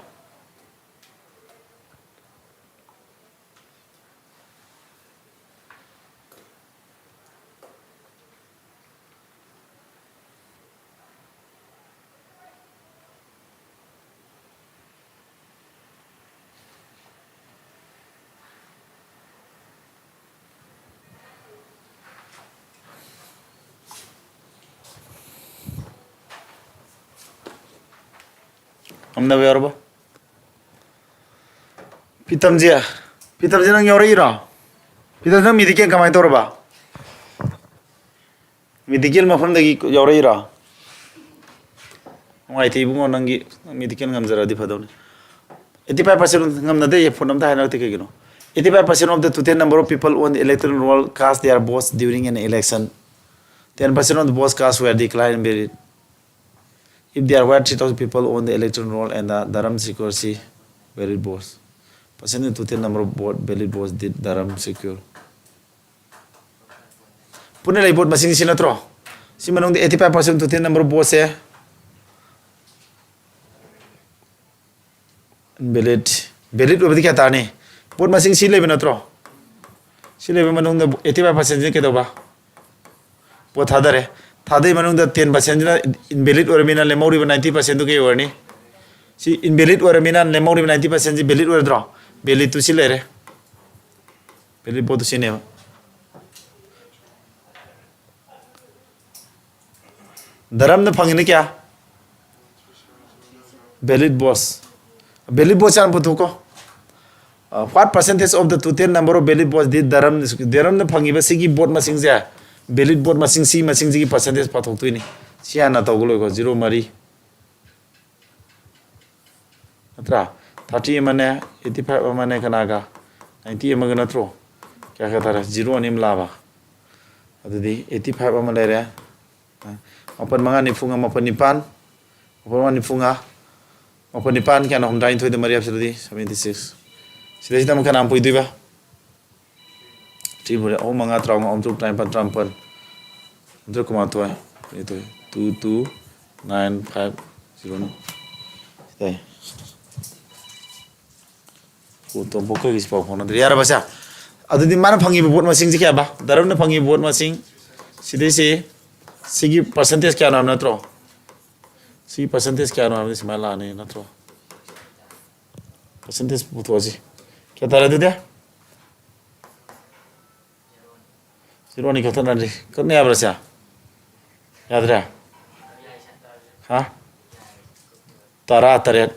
Amna yorba. Pitamje nang yori ra. Pitam nang medical kamai torba. Medical mafam dagi yori ra. Wai ti bungo nangi medical ngamjara di phadone. 85% ngamnade ye phone namda haina te kegino. 85% of the total number of people on the electoral roll cast their votes during an election. 10% of the votes cast were declared invalid. If there were 3,000 people on the electoral roll and the Dharam security valid votes, percent total number of valid votes did Dharam secure. Pune lai vote masing sinatro. Si manong the 85% total number of votes eh valid obadi kya tane. Vote masing si lai binatro. Si lai manong the 85% ke doba. Vote hadare. Thadai manung the 10% na invalid or mina lemori 90% ke warni. Si invalid or mina lemori 90% valid or draw. Valid to si lere. Valid both si ne. Dharam na phangine kya? Valid boss. Valid boss an putu ko. What percentage of the total number of valid boss did Dharam na phangiba sigi board masing ja? Valid board masing si masing ji percentage pathok tuini si ana tawglo ko 0 mari atra 30 mane 85 mane kanaga 90 magana tro kya kha tara 0 anim laba adudi 85 amale re open manga ni funga mapan nipan open ni funga open nipan kya na hom dain thoi de mari absolutely 76 sidai dam kana am pui duiba Tribune oh manga traum om truk time pan trampan untuk kematuan itu 22950 deh foto buka gis pau phone dari ara basa adu di mana phangi buat masing sih ba daram na phangi buat masing sidai se sigi percentage kya nam natro si percentage kya nam is mala ne natro percentage butuh aja kya tara tu dia Sironi kata nanti, kerana apa sih? Ya ada. Hah? Tara taret.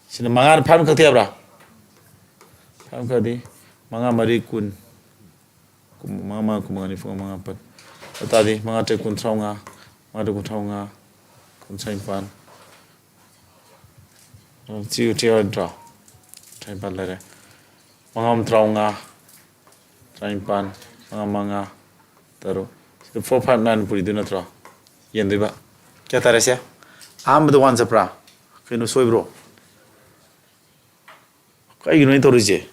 Sini mangan paham kerja apa? Paham kerja mangan mari kun. Mama aku mangan ifu mangan apa? Tadi mangan te kun traunga, mangan kun traunga, kun saimpan. Ciu dra. Saimpan lere. Mangan traunga, saimpan, mangan. Taruh, 459 puri tu natra, yang tu ba, kya tarik sih? Am tu wan sepra, kena soy bro, kau ini tahu je,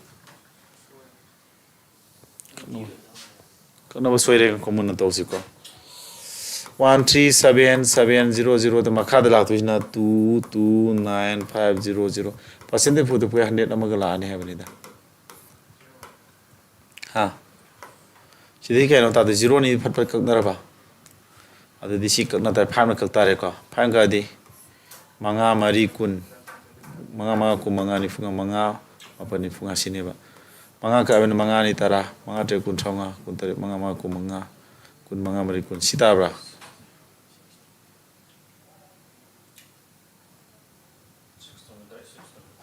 kena soy reng komun tahu sih ko, 13770 tu makha adalah tu isna 229500, persentage foto punya 100 nama gelar ni apa ni dah, ha. Jadi kaya nota de 0 ni phat kak naraba ada di si kak nata pham kak tare ko pham ka di manga mari kun manga ku manga ni funga manga apa ni funga sini ba manga ka ben manga ni tara manga te kun thonga kun tare manga ku manga kun manga mari kun sita bra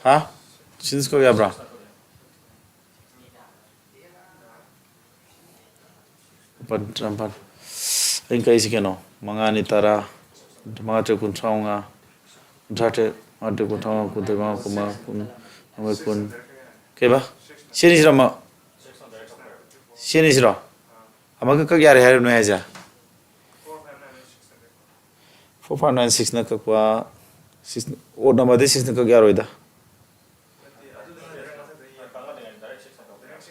ha since ko ya bra Trampan, ini kaya sih keno, mangani tara, mangate kun traunga, mangate kun traunga kun terima kun, keba, sini sih ramah, sini sih ramah, ama kaya hari nu aja, 456 nak kau, or nama dia 6 nak kaya hari dah,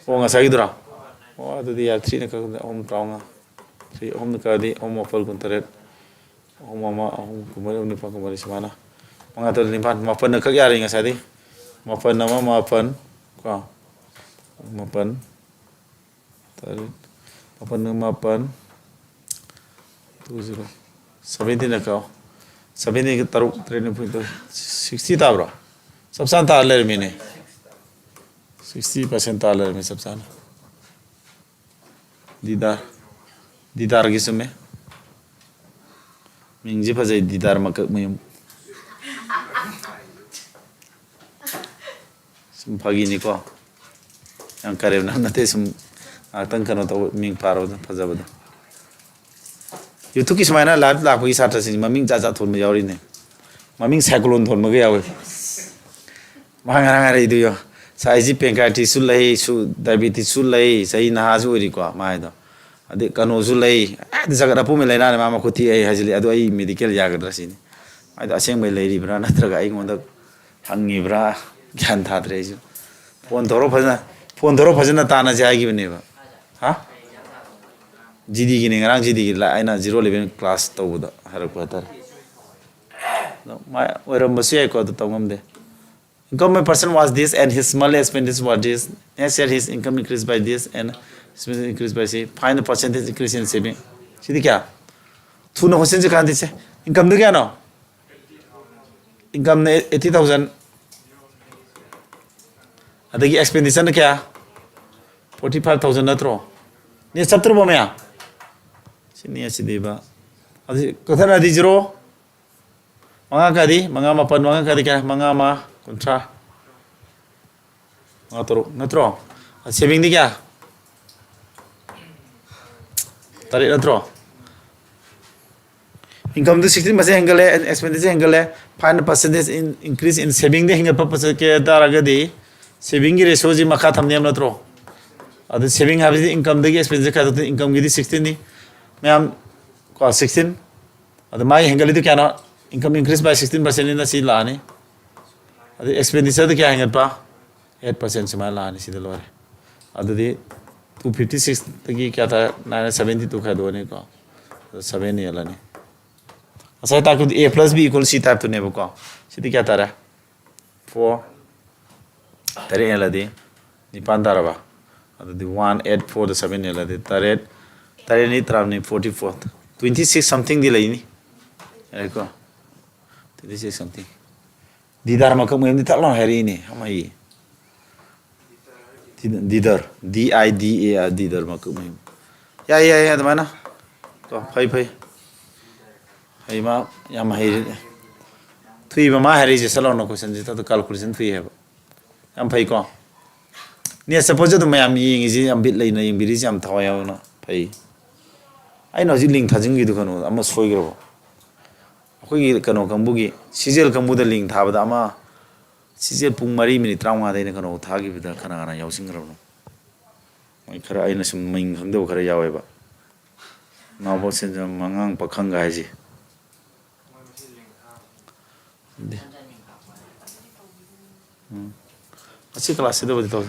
oh nggak sah gitu lah. Oh, tu dia 3 nak om traunga, 3 om nak di om apel kuntaret, om mama om kumari om nipan kumari semana, mengatur nipan, mapan nak kaya ringan sadi, mapan nama mapan, kau, mapan, tarik, mapan nama mapan, 20, 70 nak kau, 70 taruk training point tu, 60 tak bro, सबसान तालर में ने 60% तालर में सबसान दीदार किस में मिंजी फजे दीदार मक में Sum Paginiko. Young Karim Nates, Tankan of Ming Paro, Pazabada. You took his minor lab like we started in Maming Zaza told me your name. Maming Sakulon told me away. Mangara do you? Size pancreatitis Sulay, diabetes Sulay, Saina Hazuriqua, Maida. The Cano Zulay, the Zagarapumela, Mamakuti, Hazili, Adoi, medical Yagadrasini. I was saying my lady Brana Tragai on the Hangibra, Gantadres. Pondoro Pazana Tana Jagi never. Huh? GD getting around GD, I know 0 living class to the Harapata. My where a Monsieur got the Tomum there. Income person was this and his small expenditure was this. Next year his income increased by this and expenses increased by say. Find the percentage increase in saving. See the kya? Two no questions you can't say. Income the no? Income 80,000. I think expenditure the kya? 45,000 na throw. Near chapter bomia. See near Sidiba. Kotana di zero. Mga kadi, mga mapan mga kadi kya, mga ma. Contra Natro saving the gap. Tari Natro income to 16% angle and expenditure angle, find the percentage in increase in saving the Hinga purpose Daragadi, saving the Soji Makatam Niam Natro. The saving have the income, the expenditure income with 16. Ma'am, cost 16. The my Hangalitu cannot income increase by 16% in the sea lani. The expenditure the Kang 8% से माला आने सीधे लोरे अदुदी 256 तकी क्या था 972 का दो ने को 7 नहीं अलाने ऐसा था कि a plus b equals c type तो नेबो को सीधे क्या था रे 4 तेरे अलादी निपान था रबा अदुदी 184 तो 7 नहीं अलादी तेरे नहीं तराम नहीं 44 26 something दी लगी नहीं ऐ को 26 something Didar makam ini tak long hari ini, apa ini? Didar, D-I-D-A-R, Didar makam ini. Ya, mana? Kau, pai. Hai ma, yang mahir. Tui ma hari je salon aku sendiri, tu calculation tui heba. Yang pai kau. Ni suppose tu macam ini, ini ambil lain, yang biri jam tahu ya na, pai. Ai nasi link thajung gitu kan, amma soi kero. Aku kano kambugi, sijil kambu dah link thaba dah ama sijil pung mari minit trauma dah ini kano thagi bida kana yau singgaro. Mai kara aina sem main kamdo kara yau eba. Nawa senja mangang pakhang gaya je. Asih kelas itu betul.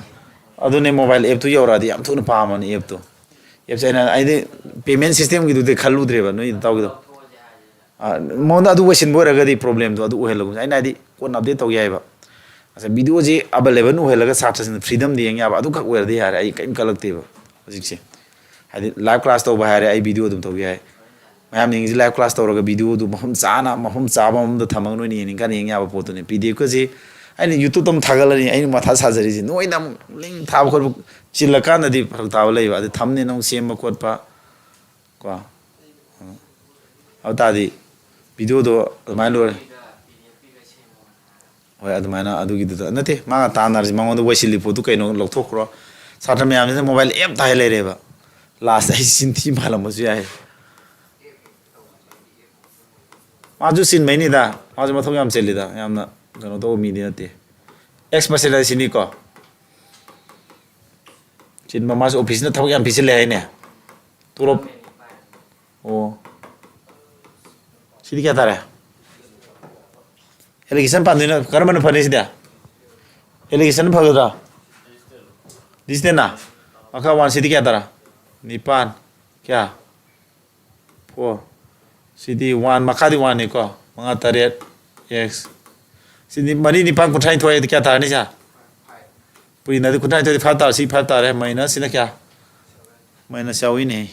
Aduh ni mobile app tu yau radi, am tu na paham ni app tu. App saya ada payment system gitu deh kalau dreba, no itu tahu gitu. Monda adu wesin boy raga di problem tu adu uhel lagu. Ai nadi kon update tau gaya ba. Asa video je available uhel laga saat sahaja freedom dia yang apa adu kak uhel dia hari ai kaim kalak tiba. Asik sih. Hadi live class tau bah hari ai video tu tau gaya. Mayam ni live class tau raga video tu mahum sana mahum saba mahum tu thamang no ni kan yang apa foto ni PDF ko je. Ai ni YouTube tam thagal ni ai ni matha sajari je. Noi nam link thab ko chilakan adi phak taw lai ba adi thamne nong sem ko pa. Ko. Au tadi video do main lor. Oh ya, mana adu gitu tu. Nanti mana tanah sih, mana tu wesili foto kain orang lok thok kro. Saat kami ambil mobile app dah hele reba. Last ai sinti malam masih ay. Maju sin main ni dah, maju matho kami ambil dah. Yang na kalau tu media nanti. X% dari sini ko. Sin mama office na thok kami ambil leh ni. Turut. Oh. Sini क्या तारा? Election pandai na, kerana mana pandai sih dia? Election pakai dah. Di sini na, maka wan sini क्या तारा? Nipan, क्या? 4. Sini wan, maka di wan ni ko, mga taret X. Sini mani nipan kuntai tu ay क्या तारा ni sah? Puri nanti kuntai tu 5 तारा, si 5 तारा minus sini क्या? Minus jauh ini,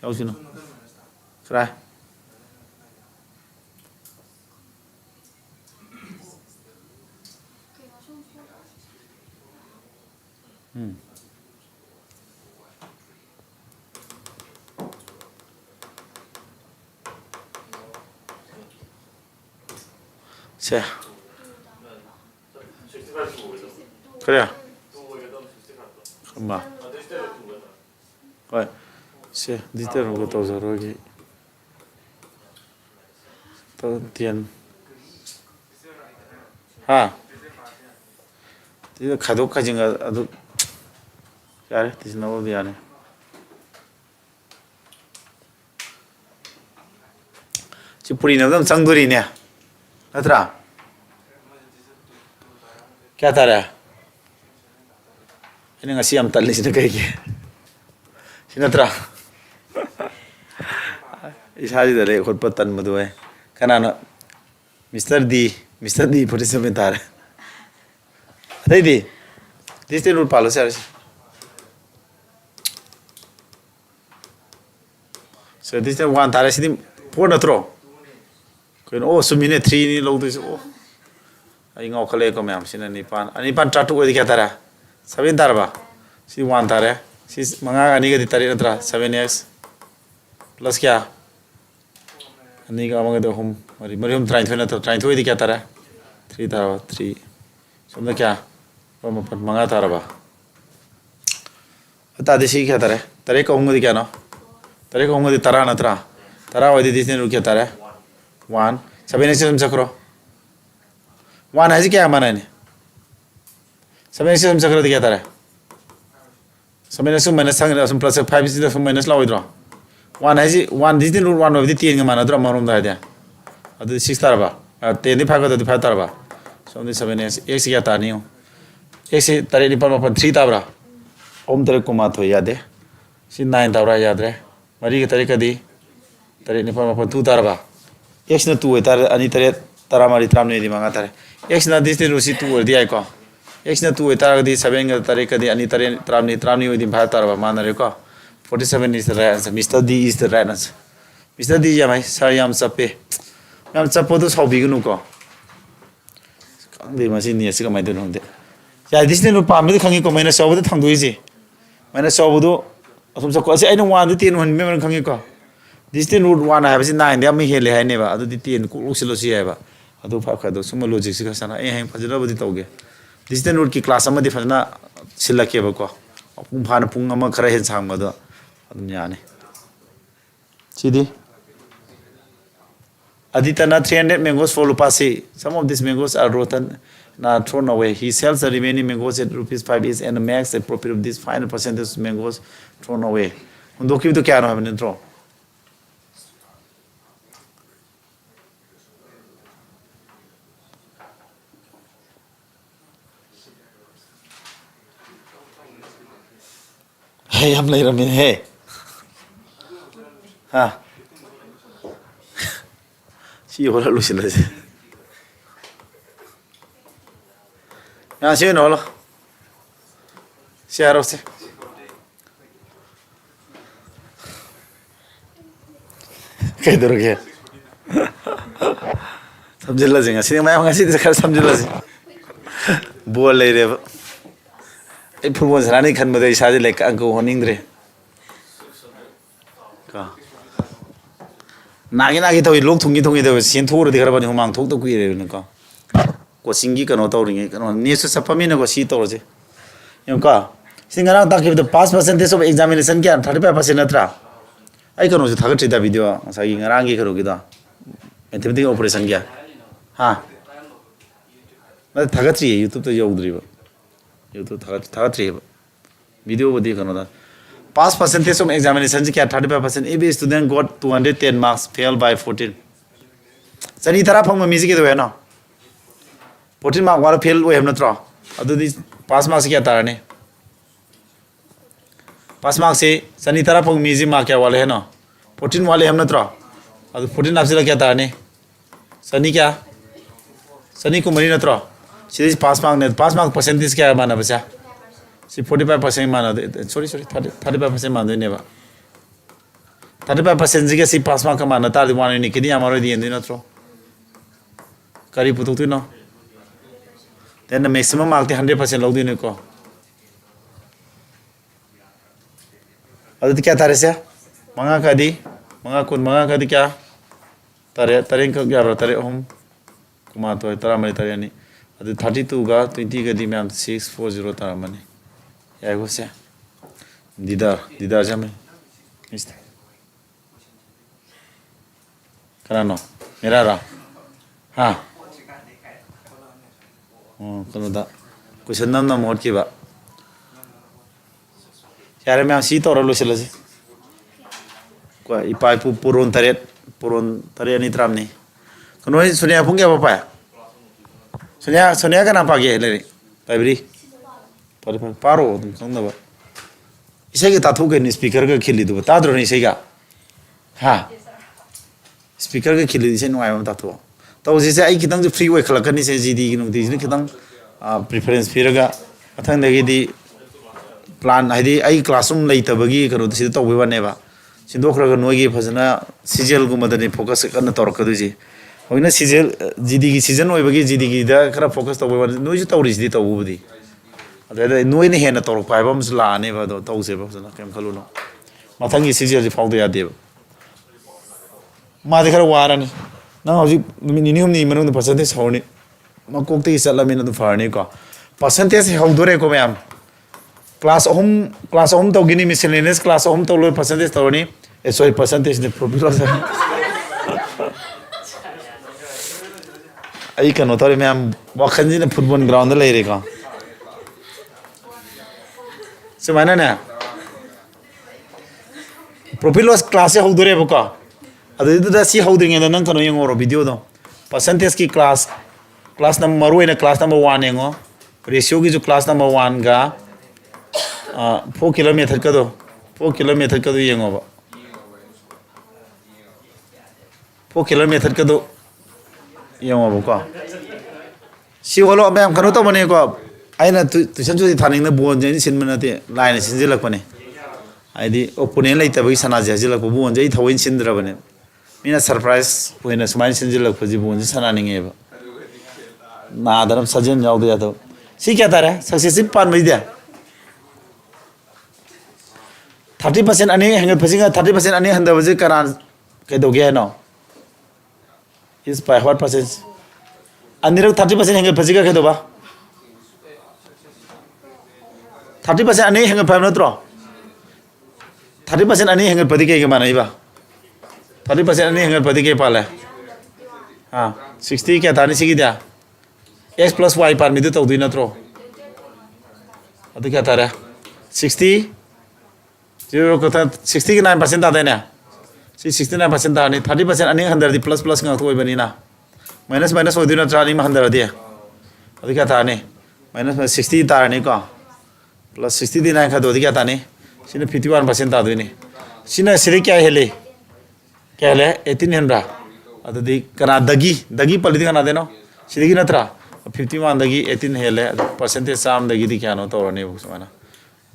jauh sini. Kerai. Saya. 그래. 엄마. 왜? 씨, 니들은 그것도 저러기. 또 tiền. 하. 이거 가독까지가 아주 잘해. 대신 너무 미안해. 지금 뿌리는 쌍돌이네. 나더라. क्या था रहा ini ngasih am tali sini kayak gini sini terah ishaji dari khutbatan madu hai karena Mr. D puri sebentar ada di sini ur palu sih so di sini wan tarik sini pun natro kan oh semine 3 ni lalu tu oh ai ngau khale ko myam sina nipan tratu ko dikha tara 7 tarba si 1 tare si manga ani ga ditari natra 7x plus kya ani ga manga do hum mari hum try thoi na to try thoi dikha tara 3 tara 3 somda kya pam manga tarba ata desi kya tare tare ko hum dikha no tare ko hum di tara natra tara wadi disne ru kya tare 1 7x sum sakro 1 है क्या माना नहीं समय से हम चक्र दिया था समय से माइनस संग सम प्लस 5 से सम माइनस लाओ इधर 1 है जी 1 दिस दिन 1 of the 10 का माना इधर मालूम था क्या अदर 6 तारबा 10 नि 5 का तो 5 तारबा सो ने 7 x क्या था नहीं हो x से तारे नि पर 3 ताबरा ओम तारे को मात हो याद है सी 9 ताबरा याद है मरी के तारे कदी तारे नि पर 2 तारबा x ने 2 है तारे अनि तारे तारा मारी त्राम ने दी मांगा तारे x ना दिस दिन उसी 2 और दिया को x ना 2 है तारा कदी 7 का तारे कदी अनि तारे त्राम ने होदी भाई तारबा मान रे को 47 is the right answer Mr. D is the right answer Mr. D या भाई सर याम सपे याम सपो तो सौबी गनु को दे मसी नि ऐसे का मैं तो होंदे या दिस दिन पाम ने खंगी को मैंने सौबो तो थंदुई जी मैंने सौबो तो असम सको ऐसे आइनो 1 to 10 हन में खंगी को दिस दिन रूट 1 है बस 9 दे मी हेले है ने बा अदु 10 को उसिलो सी है बा अदु फा खदो सुम लॉजिक से खसना ए हैं फजरा बदी तोगे दिस दिन रूट की क्लास अमदी फजना सिलके बको पुंग फान पुंग अमा खरा हेन सांग मदो अदुम याने सीधी Aditana 300 mangoes for Lupasi. Some of these mangoes are rotten and thrown away. He sells the remaining mangoes at rupees 5 each and makes the profit of this final percentage of mangoes thrown away. Undoki to kya no throw. Hey, I'm like, hey. Ha. She will lose it. Now, she know. Share of it. Okay. Subject I see my own subject. Boy, lady. It was running and mother is like Uncle Honingre. Nagi to look to me to me the same tour the Caravan Humang talk to Queer. Was singing cannot tell me. Near to Sapamina was she told it. You go. Sing around talk if the past percentage of examination can 35%. I can also target the video saying Rangi Karugida. And the operation. Ha. But Tagatri, you took the yoke driver. You took Tagatri. Video with the Canada. Pass percentage of examinations क्या 35%. Every student got 210 marks, failed by 14. Sunny तरह फंग में के तो है ना 14 mark वाला fail वो हम ना त्रा अदु दिस pass marks क्या तारा ने pass marks से सनी तरह फंग में mark क्या वाले है ना 14 वाले हम ना त्रा अदु 14 आपसे लग क्या तारा ने सनी को मरी ना त्रा सीधे pass mark ने pass mark percentage क्या है माना बच्चा See 45% man, sorry, 35% man, never. 35% you see pass mark man, a third one in Nikidi, I'm already in the natural. Kari Putuno. Then the maximum mark the 100% load in the car. Other Catarisa, Manga Kadi, Manga Kun Manga Kadika, Tarenka Gavra, Tare home, Kumato, Taramatariani. adu 32 ga 20 ga di myam 640 taramani ya go se didar jam mista karano mirara ha kono da question nam mot ki ba yare myam si tora lo sela ji ko ipai puron taret ni tram ni kono sunya pung ya pa Sonia kan apa ge le library paro song da ba isai ga tathu ge ni speaker ga khili du ta dro ni isai ga ha speaker ga khili se noi am tathu to ji se ai kitang free way khala kan ni se gd gi no di ni kitang preference phira ga athang da gi di plan hai di ai classroom lei ta bagi karo si to we ne ba sindok ra ga noi gi phajana cgl gu madani focus kan tor ka du ji hoina season GD gi season oi bagi GD gi da khara focus to bai noi ju tawri di to budi ada noi ne hena tor pai bam sla ne ba do to se ba sana kem khalu no mathang gi season ji phau ya de ma de khara wara ni na hoji ni hum ni manu percentage hawni ma kok te sala min du farni ko percentage haw dore ko ma'am class home to gini miscellaneous class home to lo percentage to ni sorry percentage ne profit ai kano tore ma'am wakhan ji na football ground le re ka semana na profile was class ho dure boka adu da si ho dringe da nang kano yengoro video do percentage ki class number maru ina class number 1 yengo ratio ki jo class number 1 ga 4 km ka do yengo ba 4 km ka do yang apa si kalau apa yang kanu tahu mana ko aina tuition jadi thaning na buon jadi sin mana te line sin jelak pane aidi opponent lai tabai sana jelak buon jadi thawin sin dra bane mina surprise poina smile sin jelak phaji buon sana ninge ba na daram sajen jaw de to si kya tara successive pan mai dia 30% ani hangal phasinga 30% ani handa baje karan kai do ge no is by what percentage anirak 30% hangal phajiga ke do ba 30% ani hangal pham na tro 30% ani hangal phadi ke manai ba 30% ani hangal phadi ke pala ha 60 kya tani sigi dia x plus y par mi do to du na tro adu kya tara 60 0 ko 69% ta dena 69% ta ni 30% ani handar di plus ngak thoi bani na minus oi dina tra ni ma handar dia adu kya ta ni minus 60 ta ni ko plus 60 di 9 kha do di kya ta ni sine 51% ta do ni sine sire kya hele 18 hendra adu di kana dagi pali di kana de no sire na tra 51 dagi 18 hele percentage sam dagi di kya no to ni bu samana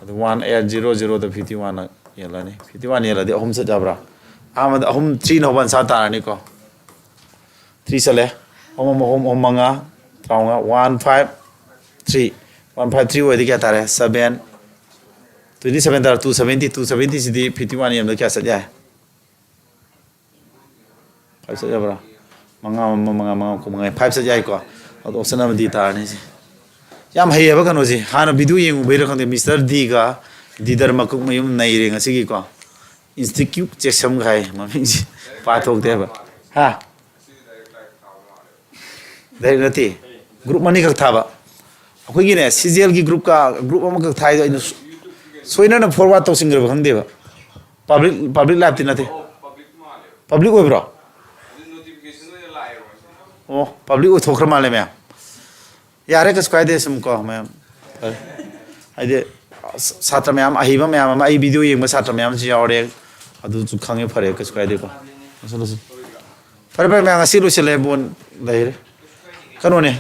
adu 1800 to 51 yela ni 51 yela di hom sa jabra amad hom 3 no ban sa ta ni ko 3 sale hom manga taunga 153 oi di kya tare 7 27 tar 270 sidi 51 yam da kya sa ja 5 sa jabra manga ko manga 5 sa ja ko ado option am di tar ni si yam hai ba kano si hana video yeng bai ra khande Mr. D ga didar makuk mayum nai re nga sigi ko institute chesam gai mami ji pa thok de ba ha dai nati group mani ka tha ba akoi gi ne CGL gi group am ka thai do soina na forward to single ba khande ba public lab tin nati public oi bro oh public oi thokra male me yare ka squad de sum ko me ai de satra me am ahiba me am ai video yeng ma satra me am ji yaure adu chu khange phare ka squad de ko so pare me ngasi lu sele bon dai kano ne